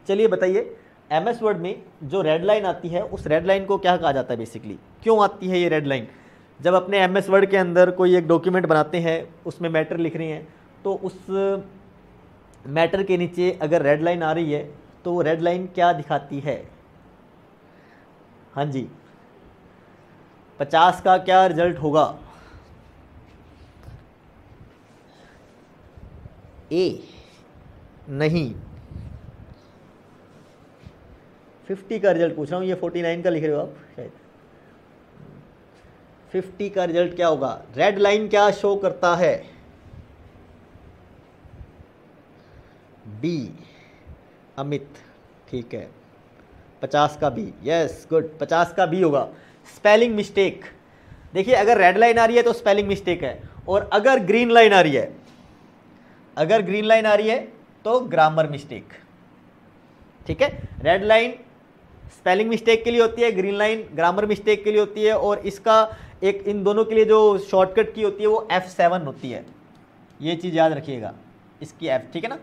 चलिए बताइए, एमएस वर्ड में जो रेड लाइन आती है उस रेड लाइन को क्या कहा जाता है बेसिकली? क्यों आती है ये रेड लाइन? जब अपने एमएस वर्ड के अंदर कोई एक डॉक्यूमेंट बनाते हैं, उसमें मैटर लिख रहे हैं, तो उस मैटर के नीचे अगर रेड लाइन आ रही है तो वो रेड लाइन क्या दिखाती है? हाँ जी, 50 का क्या रिजल्ट होगा? ए नहीं, 50 का रिजल्ट पूछ रहा हूँ, ये 49 का लिख रहे हो आप शायद। 50 का रिजल्ट क्या होगा? रेड लाइन क्या शो करता है? बी अमित, ठीक है। 50 का बी, यस गुड, 50 का बी होगा। स्पेलिंग मिस्टेक, देखिए अगर रेड लाइन आ रही है तो स्पेलिंग मिस्टेक है, और अगर ग्रीन लाइन आ रही है, अगर ग्रीन लाइन आ रही है तो ग्रामर मिस्टेक। ठीक है, रेड लाइन स्पेलिंग मिस्टेक के लिए होती है, ग्रीन लाइन ग्रामर मिस्टेक के लिए होती है, और इसका एक इन दोनों के लिए जो शॉर्टकट की होती है वो F7 होती है। ये चीज़ याद रखिएगा, इसकी F, ठीक है ना।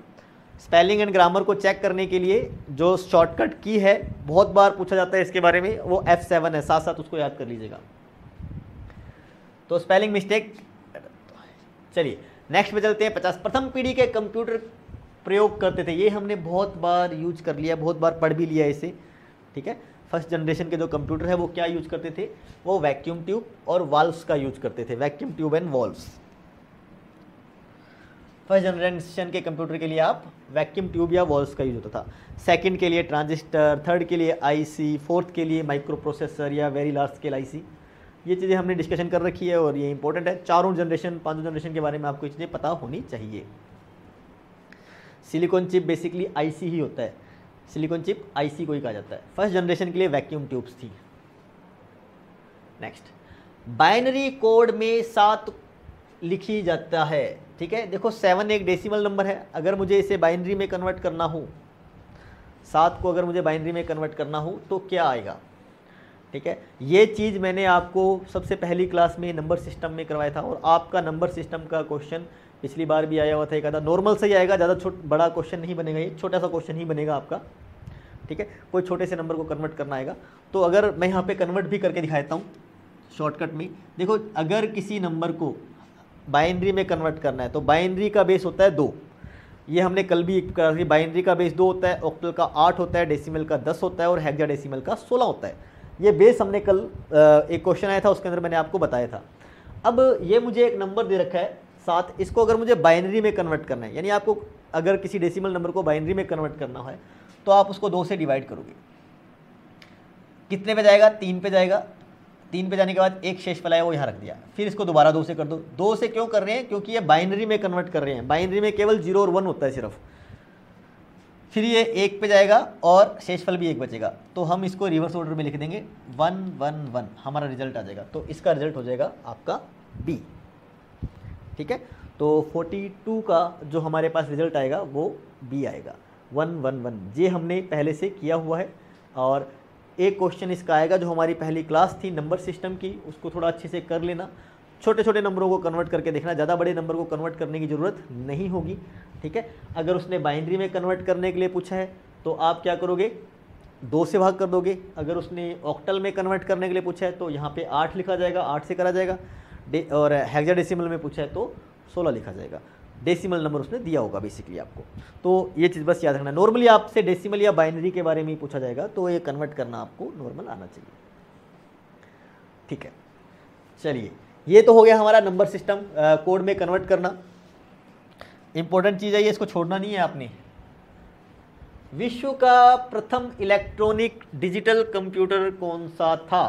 स्पेलिंग एंड ग्रामर को चेक करने के लिए जो शॉर्टकट की है, बहुत बार पूछा जाता है इसके बारे में, वो F7 है, साथ साथ उसको याद कर लीजिएगा। तो स्पेलिंग मिस्टेक। चलिए नेक्स्ट पे चलते हैं। 50 प्रथम पीढ़ी के कंप्यूटर प्रयोग करते थे, ये हमने बहुत बार यूज कर लिया, बहुत बार पढ़ भी लिया इसे। ठीक है, फर्स्ट जनरेशन के जो कंप्यूटर है वो क्या यूज करते थे? वो वैक्यूम ट्यूब और वाल्व्स का यूज करते थे, vacuum tube and valves. First generation के कंप्यूटर के लिए आप वैक्यूम ट्यूब या वाल्व्स का यूज होता था। सेकंड के लिए ट्रांजिस्टर, थर्ड के लिए आईसी, फोर्थ के लिए माइक्रो प्रोसेसर या वेरी लार्ज स्केल आईसी। ये चीज़ें हमने डिस्कशन कर रखी है और ये इंपॉर्टेंट है। चारों जनरेशन, पांचों जनरेशन के बारे में आपको ये चीज़ें पता होनी चाहिए। सिलिकॉन चिप बेसिकली आईसी ही होता है, सिलिकॉन चिप आईसी को ही कहा जाता है। फर्स्ट जनरेशन के लिए वैक्यूम ट्यूब्स थी। नेक्स्ट, बाइनरी कोड में 7 लिखी जाता है। ठीक है, देखो 7 एक डेसिमल नंबर है, अगर मुझे इसे बाइनरी में कन्वर्ट करना हो, 7 को अगर मुझे बाइनरी में कन्वर्ट करना हो तो क्या आएगा? ठीक है, ये चीज़ मैंने आपको सबसे पहली क्लास में नंबर सिस्टम में करवाया था, और आपका नंबर सिस्टम का क्वेश्चन पिछली बार भी आया हुआ था, एक आधा नॉर्मल से ही आएगा, ज़्यादा बड़ा क्वेश्चन नहीं बनेगा, ये छोटा सा क्वेश्चन ही बनेगा आपका। ठीक है, कोई छोटे से नंबर को कन्वर्ट करना आएगा। तो अगर मैं यहाँ पे कन्वर्ट भी करके दिखाता हूँ शॉर्टकट में, देखो अगर किसी नंबर को बाइनरी में कन्वर्ट करना है तो बाइनरी का बेस होता है 2, ये हमने कल भी कहा कि बाइनरी का बेस 2 होता है, ऑक्टल का 8 होता है, डेसिमल का 10 होता है और हेक्साडेसिमल का 16 होता है। ये बेस हमने कल एक क्वेश्चन आया था उसके अंदर मैंने आपको बताया था। अब ये मुझे एक नंबर दे रखा है 7, इसको अगर मुझे बाइनरी में कन्वर्ट करना है, यानी आपको अगर किसी डेसिमल नंबर को बाइनरी में कन्वर्ट करना है तो आप उसको 2 से डिवाइड करोगे। कितने पे जाएगा? 3 पे जाएगा। 3 पे जाने के बाद एक शेष फलाया वो यहाँ रख दिया, फिर इसको दोबारा 2 से कर दो। 2 से क्यों कर रहे हैं? क्योंकि ये बाइनरी में कन्वर्ट कर रहे हैं, बाइनरी में केवल 0 और 1 होता है सिर्फ। फिर ये 1 पे जाएगा और शेषफल भी 1 बचेगा, तो हम इसको रिवर्स ऑर्डर में लिख देंगे 1 1 1, हमारा रिजल्ट आ जाएगा। तो इसका रिजल्ट हो जाएगा आपका बी। ठीक है, तो 42 का जो हमारे पास रिजल्ट आएगा वो बी आएगा, 1 1 1। ये हमने पहले से किया हुआ है और एक क्वेश्चन इसका आएगा जो हमारी पहली क्लास थी नंबर सिस्टम की, उसको थोड़ा अच्छे से कर लेना, छोटे छोटे नंबरों को कन्वर्ट करके देखना, ज़्यादा बड़े नंबर को कन्वर्ट करने की ज़रूरत नहीं होगी, ठीक है। अगर उसने बाइनरी में कन्वर्ट करने के लिए पूछा है तो आप क्या करोगे, 2 से भाग कर दोगे। अगर उसने ऑक्टल में कन्वर्ट करने के लिए पूछा है तो यहाँ पे 8 लिखा जाएगा, 8 से करा जाएगा। और हेक्साडेसिमल में पूछा है तो 16 लिखा जाएगा। डेसिमल नंबर उसने दिया होगा बेसिकली आपको, तो ये चीज़ बस याद रखना। नॉर्मली आपसे डेसिमल या बाइनरी के बारे में ही पूछा जाएगा, तो ये कन्वर्ट करना आपको नॉर्मल आना चाहिए, ठीक है। चलिए, ये तो हो गया हमारा नंबर सिस्टम, कोड में कन्वर्ट करना। इंपॉर्टेंट चीज़ है ये, इसको छोड़ना नहीं है आपने। विश्व का प्रथम इलेक्ट्रॉनिक डिजिटल कंप्यूटर कौन सा था?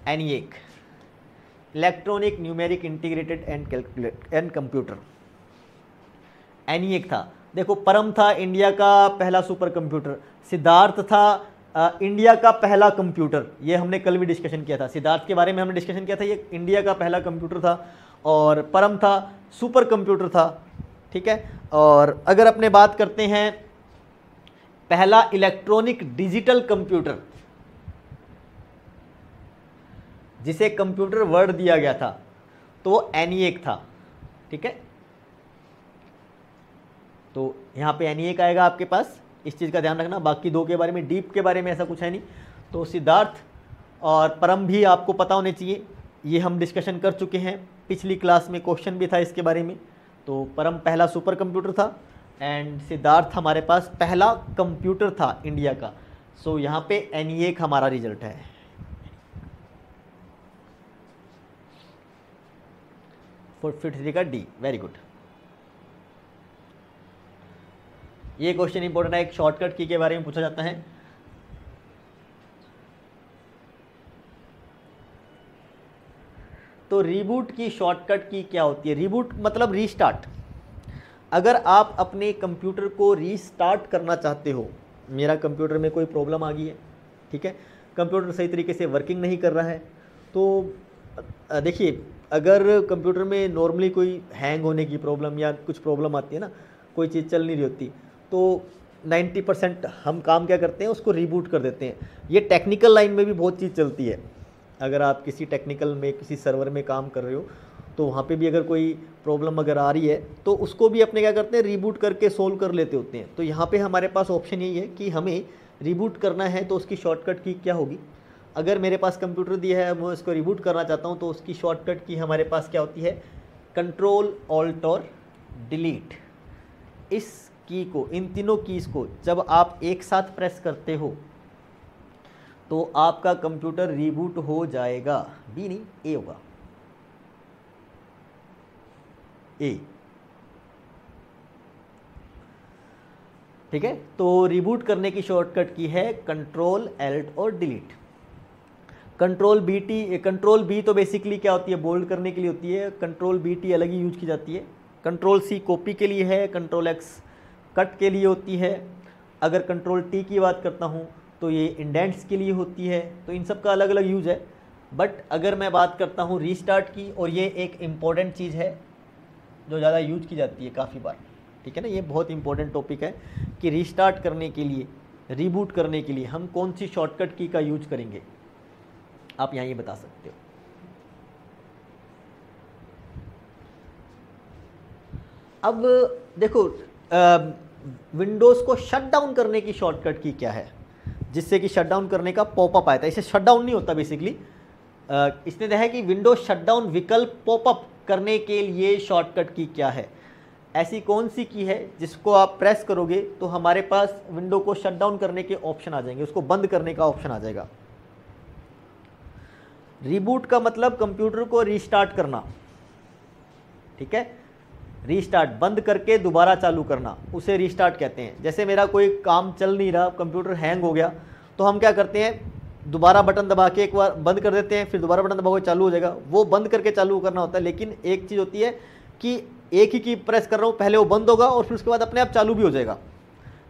ENIAC, electronic numeric integrated and computer, ENIAC था। देखो, परम था इंडिया का पहला सुपर कंप्यूटर, सिद्धार्थ था इंडिया का पहला कंप्यूटर, ये हमने कल भी डिस्कशन किया था, सिद्धार्थ के बारे में हमने डिस्कशन किया था, ये इंडिया का पहला कंप्यूटर था। और परम था सुपर कंप्यूटर था, ठीक है। और अगर अपने बात करते हैं पहला इलेक्ट्रॉनिक डिजिटल कंप्यूटर जिसे कंप्यूटर वर्ड दिया गया था, तो वो ENIAC था, ठीक है। तो यहाँ पे ENIAC आएगा आपके पास, इस चीज़ का ध्यान रखना। बाकी 2 के बारे में, डीप के बारे में ऐसा कुछ है नहीं। तो सिद्धार्थ और परम भी आपको पता होने चाहिए, ये हम डिस्कशन कर चुके हैं पिछली क्लास में, क्वेश्चन भी था इसके बारे में। तो परम पहला सुपर कंप्यूटर था एंड सिद्धार्थ हमारे पास पहला कंप्यूटर था इंडिया का। सो यहाँ पे ENIAC हमारा रिजल्ट है। फिर का डी, वेरी गुड। ये क्वेश्चन इंपॉर्टेंट है, एक शॉर्टकट की के बारे में पूछा जाता है। तो रीबूट की शॉर्टकट की क्या होती है? रीबूट मतलब रीस्टार्ट। अगर आप अपने कंप्यूटर को रीस्टार्ट करना चाहते हो, मेरा कंप्यूटर में कोई प्रॉब्लम आ गई है, ठीक है, कंप्यूटर सही तरीके से वर्किंग नहीं कर रहा है, तो देखिए, अगर कंप्यूटर में नॉर्मली कोई हैंग होने की प्रॉब्लम या कुछ प्रॉब्लम आती है ना, कोई चीज़ चल नहीं रही होती, तो 90% हम काम क्या करते हैं, उसको रीबूट कर देते हैं। ये टेक्निकल लाइन में भी बहुत चीज़ चलती है। अगर आप किसी टेक्निकल में, किसी सर्वर में काम कर रहे हो, तो वहाँ पे भी अगर कोई प्रॉब्लम अगर आ रही है तो उसको भी अपने क्या करते हैं, रीबूट करके सोल्व कर लेते होते हैं। तो यहाँ पे हमारे पास ऑप्शन यही है कि हमें रीबूट करना है, तो उसकी शॉर्टकट की क्या होगी। अगर मेरे पास कंप्यूटर दिया है, मैं उसको रिबूट करना चाहता हूँ, तो उसकी शॉर्टकट की हमारे पास क्या होती है, कंट्रोल ऑल्ट और डिलीट। इस की को, इन तीनों कीज़ को जब आप एक साथ प्रेस करते हो तो आपका कंप्यूटर रीबूट हो जाएगा। बी नहीं, ए होगा, ए, ठीक है। तो रिबूट करने की शॉर्टकट की है कंट्रोल एल्ट और डिलीट। कंट्रोल बी तो बेसिकली क्या होती है, बोल्ड करने के लिए होती है। कंट्रोल BT अलग ही यूज की जाती है। कंट्रोल C कॉपी के लिए है, कंट्रोल X कट के लिए होती है। अगर कंट्रोल T की बात करता हूँ तो ये इंडेंट्स के लिए होती है। तो इन सब का अलग अलग यूज है। बट अगर मैं बात करता हूँ रीस्टार्ट की, और ये एक इम्पॉर्टेंट चीज़ है जो ज़्यादा यूज की जाती है काफ़ी बार, ठीक है ना, ये बहुत इंपॉर्टेंट टॉपिक है कि रीस्टार्ट करने के लिए, रीबूट करने के लिए हम कौन सी शॉर्टकट की का यूज करेंगे, आप यहाँ ये बता सकते हो। अब देखो, विंडोज़ को शट डाउन करने की शॉर्टकट की क्या है, जिससे कि शट डाउन करने का पॉपअप आया था। इसे शट डाउन नहीं होता बेसिकली, इसने दिया है कि विंडोज शट डाउन विकल्प पॉपअप करने के लिए शॉर्टकट की क्या है। ऐसी कौन सी की है जिसको आप प्रेस करोगे तो हमारे पास विंडो को शट डाउन करने के ऑप्शन आ जाएंगे, उसको बंद करने का ऑप्शन आ जाएगा। रीबूट का मतलब कंप्यूटर को रीस्टार्ट करना, ठीक है, रीस्टार्ट, बंद करके दोबारा चालू करना, उसे रीस्टार्ट कहते हैं। जैसे मेरा कोई काम चल नहीं रहा, कंप्यूटर हैंग हो गया, तो हम क्या करते हैं, दोबारा बटन दबा के एक बार बंद कर देते हैं, फिर दोबारा बटन दबाओगे चालू हो जाएगा। वो बंद करके चालू करना होता है। लेकिन एक चीज़ होती है कि एक ही की प्रेस कर रहा हूँ, पहले वो बंद होगा और फिर उसके बाद अपने आप चालू भी हो जाएगा।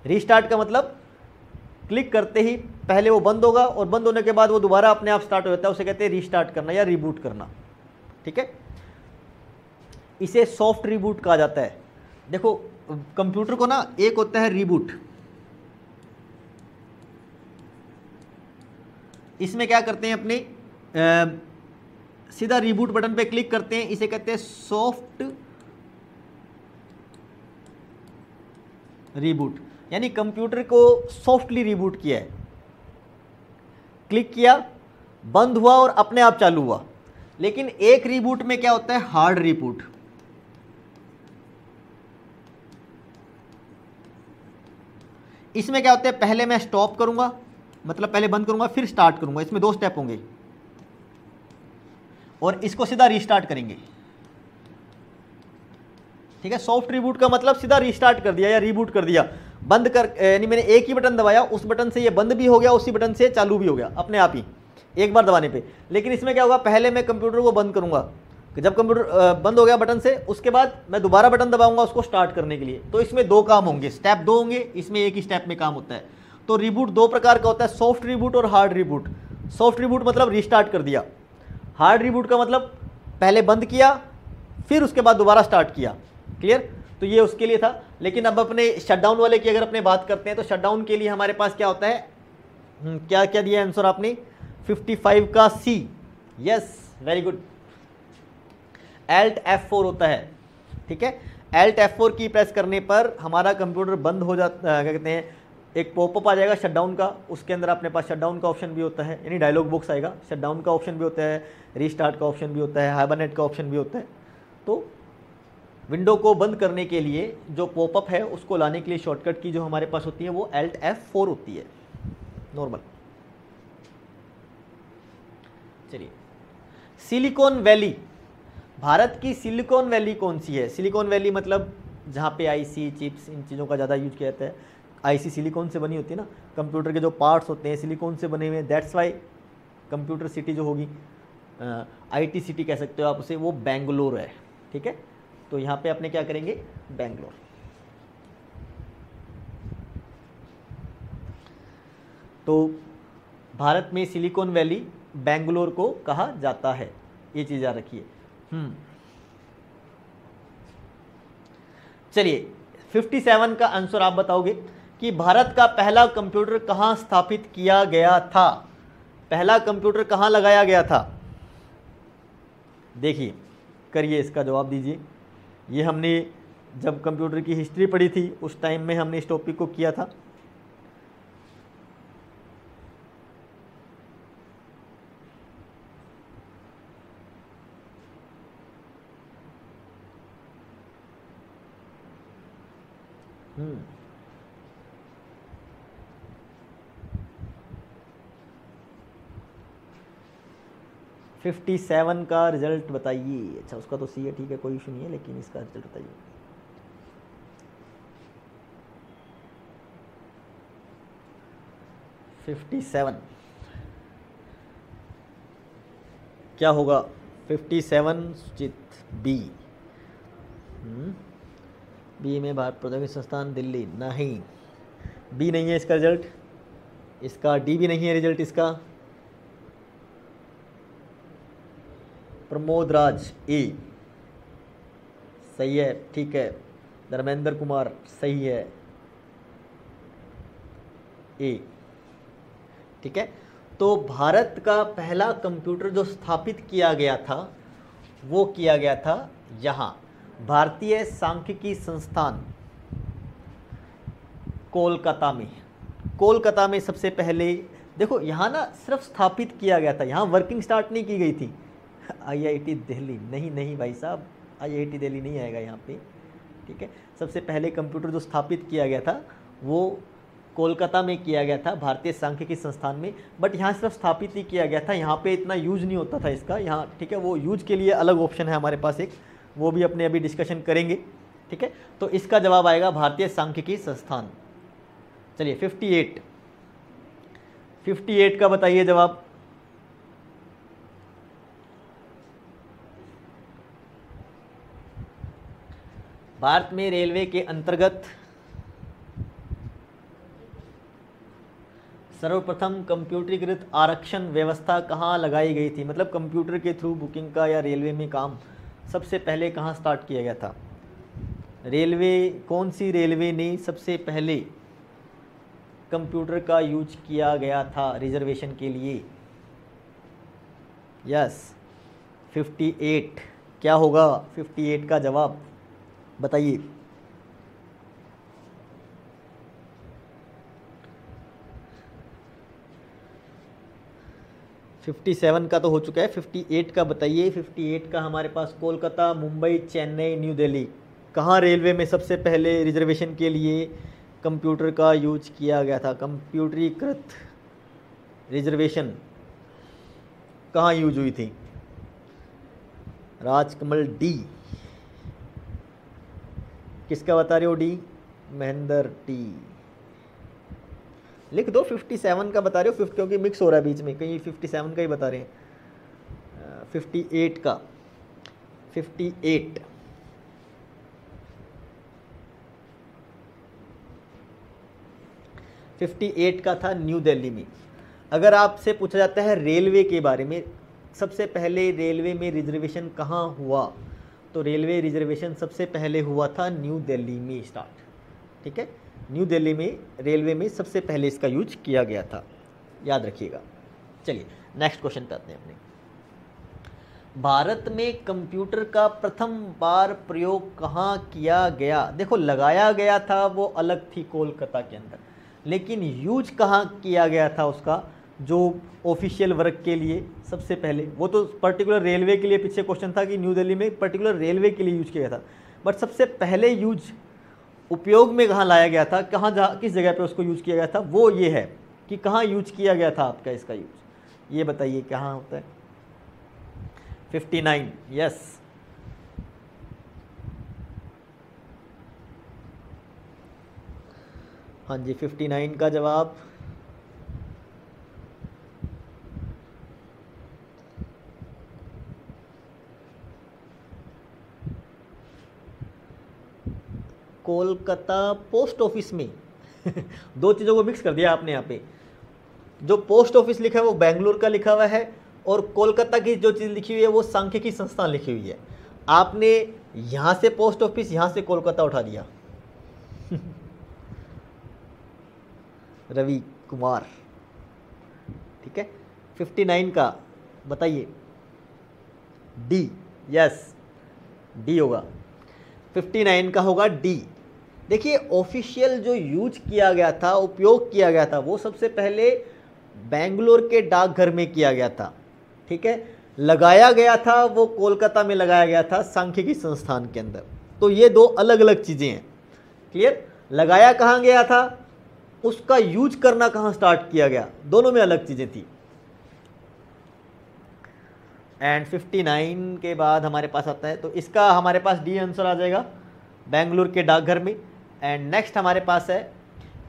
रीस्टार्ट का मतलब क्लिक करते ही पहले वो बंद होगा और बंद होने के बाद वो दोबारा अपने आप स्टार्ट हो जाता है, उसे कहते हैं रीस्टार्ट करना या रीबूट करना, ठीक है। इसे सॉफ्ट रीबूट कहा जाता है। देखो, कंप्यूटर को ना, एक होता है रीबूट, इसमें क्या करते हैं अपने सीधा रिबूट बटन पे क्लिक करते हैं, इसे कहते हैं सॉफ्ट रिबूट, यानी कंप्यूटर को सॉफ्टली रिबूट किया है। क्लिक किया, बंद हुआ और अपने आप चालू हुआ। लेकिन एक रिबूट में क्या होता है, हार्ड रिबूट। इसमें क्या होता है, पहले मैं स्टॉप करूंगा, मतलब पहले बंद करूंगा फिर स्टार्ट करूंगा, इसमें 2 स्टेप होंगे, और इसको सीधा रीस्टार्ट करेंगे। ठीक है, सॉफ्ट रिबूट का मतलब सीधा रीस्टार्ट कर दिया या रिबूट कर दिया, बंद कर, यानी मैंने एक ही बटन दबाया, उस बटन से ये बंद भी हो गया, उसी बटन से चालू भी हो गया अपने आप ही, एक बार दबाने पे। लेकिन इसमें क्या होगा, पहले मैं कंप्यूटर को बंद करूंगा, जब कंप्यूटर बंद हो गया बटन से, उसके बाद मैं दोबारा बटन दबाऊंगा उसको स्टार्ट करने के लिए। तो इसमें 2 काम होंगे, स्टेप 2 होंगे, इसमें एक ही स्टेप में काम होता है। तो रिबूट 2 प्रकार का होता है, सॉफ्ट रिबूट और हार्ड रिबूट। सॉफ्ट रिबूट मतलब रीस्टार्ट कर दिया, हार्ड रिबूट का मतलब पहले बंद किया फिर उसके बाद दोबारा स्टार्ट किया। क्लियर? तो ये उसके लिए था। लेकिन अब अपने शटडाउन वाले की अगर अपने बात करते हैं, तो शटडाउन के लिए हमारे पास क्या होता है, क्या क्या दिया आंसर आपने, 55 का C. Yes, very good. Alt F4 होता है। ठीक है, Alt F4 की प्रेस करने पर हमारा कंप्यूटर बंद हो जाता है, क्या कहते हैं, एक पॉपअप आ जाएगा शटडाउन का, उसके अंदर अपने पास शटडाउन का ऑप्शन भी होता है, यानी डायलॉग बॉक्स आएगा, शटडाउन का ऑप्शन भी होता है, रीस्टार्ट का ऑप्शन भी होता है, हाइबरनेट का ऑप्शन भी होता है। तो विंडो को बंद करने के लिए जो पॉपअप है उसको लाने के लिए शॉर्टकट की जो हमारे पास होती है वो Alt F4 होती है, नॉर्मल। चलिए, सिलिकॉन वैली, भारत की सिलिकॉन वैली कौन सी है? सिलिकॉन वैली मतलब जहाँ पे आईसी चिप्स इन चीज़ों का ज़्यादा यूज किया जाता है। आईसी सिलिकॉन से बनी होती है ना, कंप्यूटर के जो पार्ट्स होते हैं सिलिकॉन से बने हुए हैं, दैट्स वाई कंप्यूटर सिटी जो होगी, आईटी सिटी कह सकते हो आप उसे, वो बेंगलोर है। ठीक है, तो यहाँ पे अपने क्या करेंगे, बेंगलोर। तो भारत में सिलिकॉन वैली बेंगलोर को कहा जाता है, ये चीज़ याद रखिए। चलिए, 57 का आंसर आप बताओगे कि भारत का पहला कंप्यूटर कहां स्थापित किया गया था? पहला कंप्यूटर कहां लगाया गया था? देखिए, करिए, इसका जवाब दीजिए। ये हमने जब कंप्यूटर की हिस्ट्री पढ़ी थी उस टाइम में हमने इस टॉपिक को किया था। हम्म 57 का रिजल्ट बताइए। अच्छा, उसका तो सी है, ठीक है, कोई इशू नहीं है, लेकिन इसका रिजल्ट बताइए। क्या होगा? 57 सुचित बी। बी में भारत प्रौद्योगिकी संस्थान दिल्ली, नहीं, बी नहीं है इसका रिजल्ट। इसका डी भी नहीं है रिजल्ट इसका। प्रमोद राज ए सही है, ठीक है। धर्मेंद्र कुमार सही है, ए, ठीक है। तो भारत का पहला कंप्यूटर जो स्थापित किया गया था वो किया गया था यहाँ भारतीय सांख्यिकी संस्थान कोलकाता में। कोलकाता में सबसे पहले, देखो यहाँ ना सिर्फ स्थापित किया गया था, यहाँ वर्किंग स्टार्ट नहीं की गई थी। आईआईटी दिल्ली नहीं, नहीं भाई साहब, आईआईटी दिल्ली नहीं आएगा यहाँ पे, ठीक है। सबसे पहले कंप्यूटर जो स्थापित किया गया था वो कोलकाता में किया गया था, भारतीय सांख्यिकी संस्थान में। बट यहाँ सिर्फ स्थापित ही किया गया था, यहाँ पे इतना यूज नहीं होता था इसका यहाँ, ठीक है। वो यूज के लिए अलग ऑप्शन है हमारे पास एक, वो भी अपने अभी डिस्कशन करेंगे, ठीक है। तो इसका जवाब आएगा भारतीय सांख्यिकी संस्थान। चलिए 58 का बताइए जवाब। भारत में रेलवे के अंतर्गत सर्वप्रथम कंप्यूटरीकृत आरक्षण व्यवस्था कहाँ लगाई गई थी? मतलब कंप्यूटर के थ्रू बुकिंग का या रेलवे में काम सबसे पहले कहाँ स्टार्ट किया गया था? रेलवे, कौन सी रेलवे ने सबसे पहले कंप्यूटर का यूज किया गया था रिजर्वेशन के लिए? यस 58 क्या होगा 58 का जवाब बताइए। फिफ्टी 57 का तो हो चुका है, 58 का बताइए। 58 का हमारे पास कोलकाता, मुंबई, चेन्नई, न्यू दिल्ली। कहाँ रेलवे में सबसे पहले रिजर्वेशन के लिए कंप्यूटर का यूज किया गया था? कंप्यूटरीकृत रिजर्वेशन कहाँ यूज हुई थी? राजकमल डी, किसका बता रहे हो? डी महेंद्र डी लिख दो। 57 का बता रहे हो, 50 क्योंकि मिक्स हो रहा है बीच में, कहीं 57 का ही बता रहे हैं। 58 का 58 58 का था न्यू दिल्ली में। अगर आपसे पूछा जाता है रेलवे के बारे में, सबसे पहले रेलवे में रिजर्वेशन कहाँ हुआ, तो रेलवे रिजर्वेशन सबसे पहले हुआ था न्यू दिल्ली में स्टार्ट। ठीक है, न्यू दिल्ली में रेलवे में सबसे पहले इसका यूज किया गया था, याद रखिएगा। चलिए नेक्स्ट क्वेश्चन पे आते हैं अपने। भारत में कंप्यूटर का प्रथम बार प्रयोग कहाँ किया गया? देखो लगाया गया था वो अलग थी कोलकाता के अंदर, लेकिन यूज कहाँ किया गया था उसका, जो ऑफिशियल वर्क के लिए सबसे पहले, वो तो पर्टिकुलर रेलवे के लिए पीछे क्वेश्चन था कि न्यू दिल्ली में पर्टिकुलर रेलवे के लिए यूज किया गया था, बट सबसे पहले यूज उपयोग में कहाँ लाया गया था, कहाँ किस जगह पे उसको यूज किया गया था, वो ये है कि कहाँ यूज किया गया था आपका इसका यूज, ये बताइए कहाँ होता है। 59 यस, हाँ जी 59 का जवाब कोलकाता पोस्ट ऑफिस में दो चीज़ों को मिक्स कर दिया आपने यहाँ पे। जो पोस्ट ऑफिस लिखा है वो बेंगलुरु का लिखा हुआ है, और कोलकाता की जो चीज़ लिखी हुई है वो सांख्यिकी संस्थान लिखी हुई है। आपने यहाँ से पोस्ट ऑफिस, यहाँ से कोलकाता उठा दिया रवि कुमार। ठीक है, 59 का बताइए। डी, यस डी होगा, 59 का होगा डी। देखिए ऑफिशियल जो यूज किया गया था, उपयोग किया गया था, वो सबसे पहले बेंगलोर के डाकघर में किया गया था। ठीक है, लगाया गया था वो कोलकाता में लगाया गया था सांख्यिकी संस्थान के अंदर। तो ये दो अलग अलग चीज़ें हैं, क्लियर। लगाया कहाँ गया था, उसका यूज करना कहाँ स्टार्ट किया गया, दोनों में अलग चीज़ें थी। एंड 59 के बाद हमारे पास आता है, तो इसका हमारे पास डी आंसर आ जाएगा, बेंगलुरु के डाकघर में। एंड नेक्स्ट हमारे पास है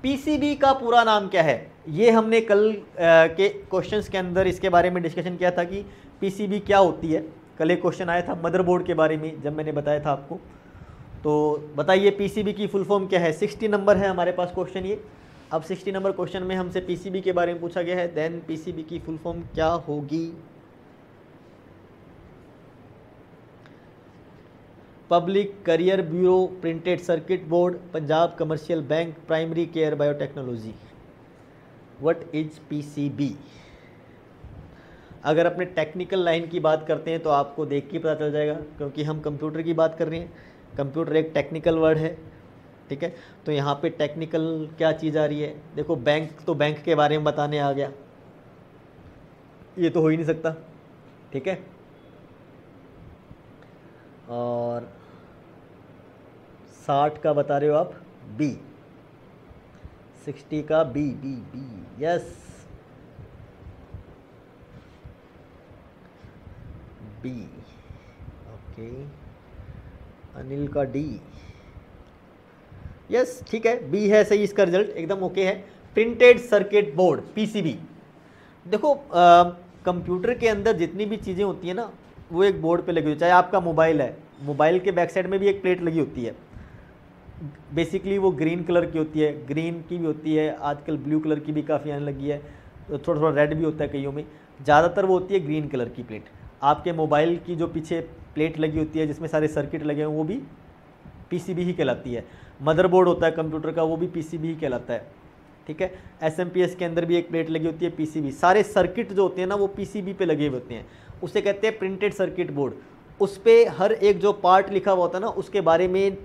पीसीबी का पूरा नाम क्या है। ये हमने कल के क्वेश्चंस के अंदर इसके बारे में डिस्कशन किया था कि पीसीबी क्या होती है। कल एक क्वेश्चन आया था मदरबोर्ड के बारे में, जब मैंने बताया था आपको। तो बताइए पीसीबी की फुल फॉर्म क्या है। 60 नंबर है हमारे पास क्वेश्चन ये। अब 60 नंबर क्वेश्चन में हमसे पीसीबी के बारे में पूछा गया है, देन पीसीबी की फुल फॉर्म क्या होगी। Public career bureau printed circuit board, Punjab commercial bank, primary care biotechnology. What is PCB. अगर अपने टेक्निकल लाइन की बात करते हैं तो आपको देख के पता चल जाएगा, क्योंकि हम कंप्यूटर की बात कर रहे हैं। कंप्यूटर एक टेक्निकल वर्ड है, ठीक है। तो यहाँ पे टेक्निकल क्या चीज़ आ रही है, देखो बैंक, तो बैंक के बारे में बताने आ गया, ये तो हो ही नहीं सकता, ठीक है। और 60 का बता रहे हो आप, बी। 60 का B, B B, yes B, okay. Anil का डी, यस ठीक है, बी है सही, इसका रिजल्ट एकदम ओके है। Printed circuit board PCB. देखो कंप्यूटर के अंदर जितनी भी चीज़ें होती हैं ना, वो एक बोर्ड पे लगी होती है। चाहे आपका मोबाइल है, मोबाइल के बैक साइड में भी एक प्लेट लगी होती है। बेसिकली वो ग्रीन कलर की होती है, ग्रीन की भी होती है, आजकल ब्लू कलर की भी काफ़ी आने लगी है, तो थोड़ा थोड़ा रेड भी होता है कईयों में, ज़्यादातर वो होती है ग्रीन कलर की प्लेट। आपके मोबाइल की जो पीछे प्लेट लगी होती है जिसमें सारे सर्किट लगे हैं, वो भी पीसीबी ही कहलाती है। मदरबोर्ड होता है कंप्यूटर का, वो भी पीसीबी ही कहलाता है, ठीक है। SMPS के अंदर भी एक प्लेट लगी होती है PCB। सारे सर्किट जो होते हैं ना वो PCB पे लगे हुए होते हैं, उसे कहते हैं प्रिंटेड सर्किट बोर्ड। उस पर हर एक जो पार्ट लिखा हुआ होता है ना उसके बारे में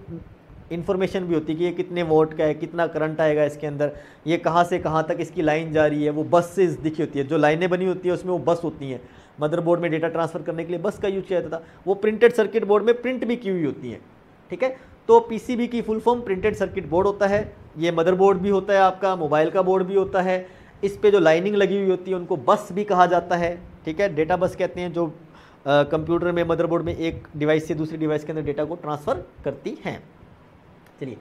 इन्फॉर्मेशन भी होती है कि ये कितने वोल्ट का है, कितना करंट आएगा इसके अंदर, ये कहाँ से कहाँ तक इसकी लाइन जा रही है। वो बस से दिखी होती है, जो लाइनें बनी होती है उसमें वो बस होती हैं। मदरबोर्ड में डेटा ट्रांसफ़र करने के लिए बस का यूज किया जाता था, वो प्रिंटेड सर्किट बोर्ड में प्रिंट भी की हुई होती है, ठीक है। तो PCB की full form printed circuit board होता है। ये मदरबोर्ड भी होता है आपका, मोबाइल का बोर्ड भी होता है। इस पे जो लाइनिंग लगी हुई होती है उनको बस भी कहा जाता है, ठीक है। डेटा बस कहते हैं जो कंप्यूटर में मदरबोर्ड में एक डिवाइस से दूसरी डिवाइस के अंदर डेटा को ट्रांसफ़र करती हैं। चलिए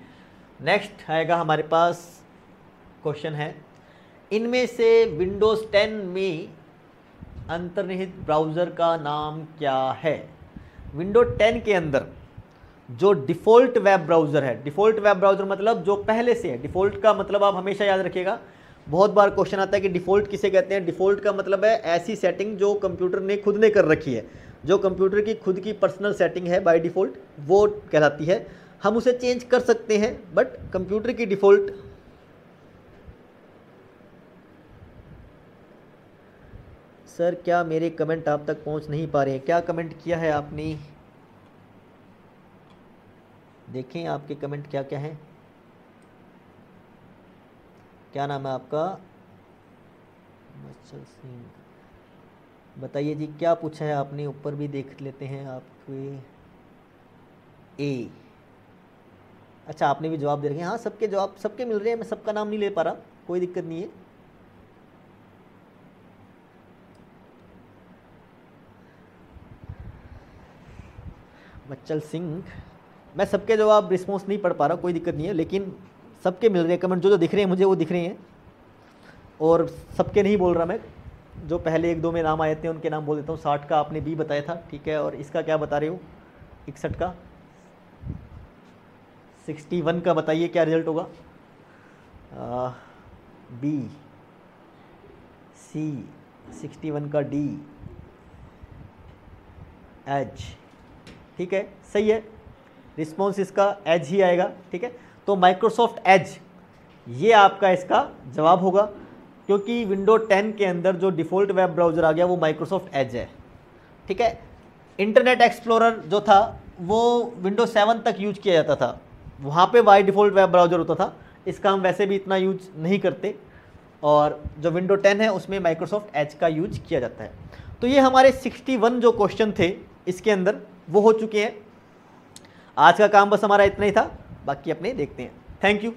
नेक्स्ट आएगा हमारे पास क्वेश्चन है, इनमें से विंडोज़ 10 में अंतर्निहित ब्राउज़र का नाम क्या है। विंडो 10 के अंदर जो डिफ़ॉल्ट वेब ब्राउज़र है, डिफ़ॉल्ट वेब ब्राउज़र मतलब जो पहले से है। डिफ़ॉल्ट का मतलब आप हमेशा याद रखिएगा, बहुत बार क्वेश्चन आता है कि डिफ़ॉल्ट किसे कहते हैं। डिफ़ॉल्ट का मतलब है ऐसी सेटिंग जो कंप्यूटर ने खुद ने कर रखी है, जो कंप्यूटर की खुद की पर्सनल सेटिंग है बाय डिफ़ॉल्ट, वो कहलाती है। हम उसे चेंज कर सकते हैं बट कंप्यूटर की डिफ़ॉल्ट सर क्या मेरे कमेंट आप तक पहुंच नहीं पा रहे हैं? क्या कमेंट किया है आपने? देखें आपके कमेंट क्या क्या हैं। क्या नाम है आपका? मच्छर सिंह, बताइए जी क्या पूछा है आपने, ऊपर भी देख लेते हैं आपके। ए, अच्छा आपने भी जवाब दे रखे हैं। हाँ सबके जवाब सबके मिल रहे हैं, मैं सबका नाम नहीं ले पा रहा, कोई दिक्कत नहीं है। मच्छर सिंह, मैं सबके जवाब रिस्पॉन्स नहीं पढ़ पा रहा, कोई दिक्कत नहीं है, लेकिन सबके मिल रहे हैं कमेंट, जो दिख रहे हैं मुझे वो दिख रहे हैं। और सबके नहीं बोल रहा मैं, जो पहले एक दो में नाम आए थे उनके नाम बोल देता हूँ। 60 का आपने बी बताया था, ठीक है। और इसका क्या बता रहे हो? 61 का, 61 का बताइए क्या रिजल्ट होगा। बी, सी, 61 का डी, एच, ठीक है सही है। रिस्पॉन्स इसका एज ही आएगा, ठीक है। तो माइक्रोसॉफ्ट एज ये आपका इसका जवाब होगा, क्योंकि विंडो 10 के अंदर जो डिफ़ॉल्ट वेब ब्राउज़र आ गया वो माइक्रोसॉफ्ट एज है, ठीक है। इंटरनेट एक्सप्लोरर जो था वो विंडो 7 तक यूज किया जाता था, वहाँ पे बाय डिफ़ॉल्ट वेब ब्राउज़र होता था। इसका हम वैसे भी इतना यूज नहीं करते, और जो विंडो 10 है उसमें माइक्रोसॉफ्ट एज का यूज किया जाता है। तो ये हमारे 61 जो क्वेश्चन थे इसके अंदर वो हो चुके हैं। आज का काम बस हमारा इतना ही था, बाकी अपने देखते हैं। Thank you.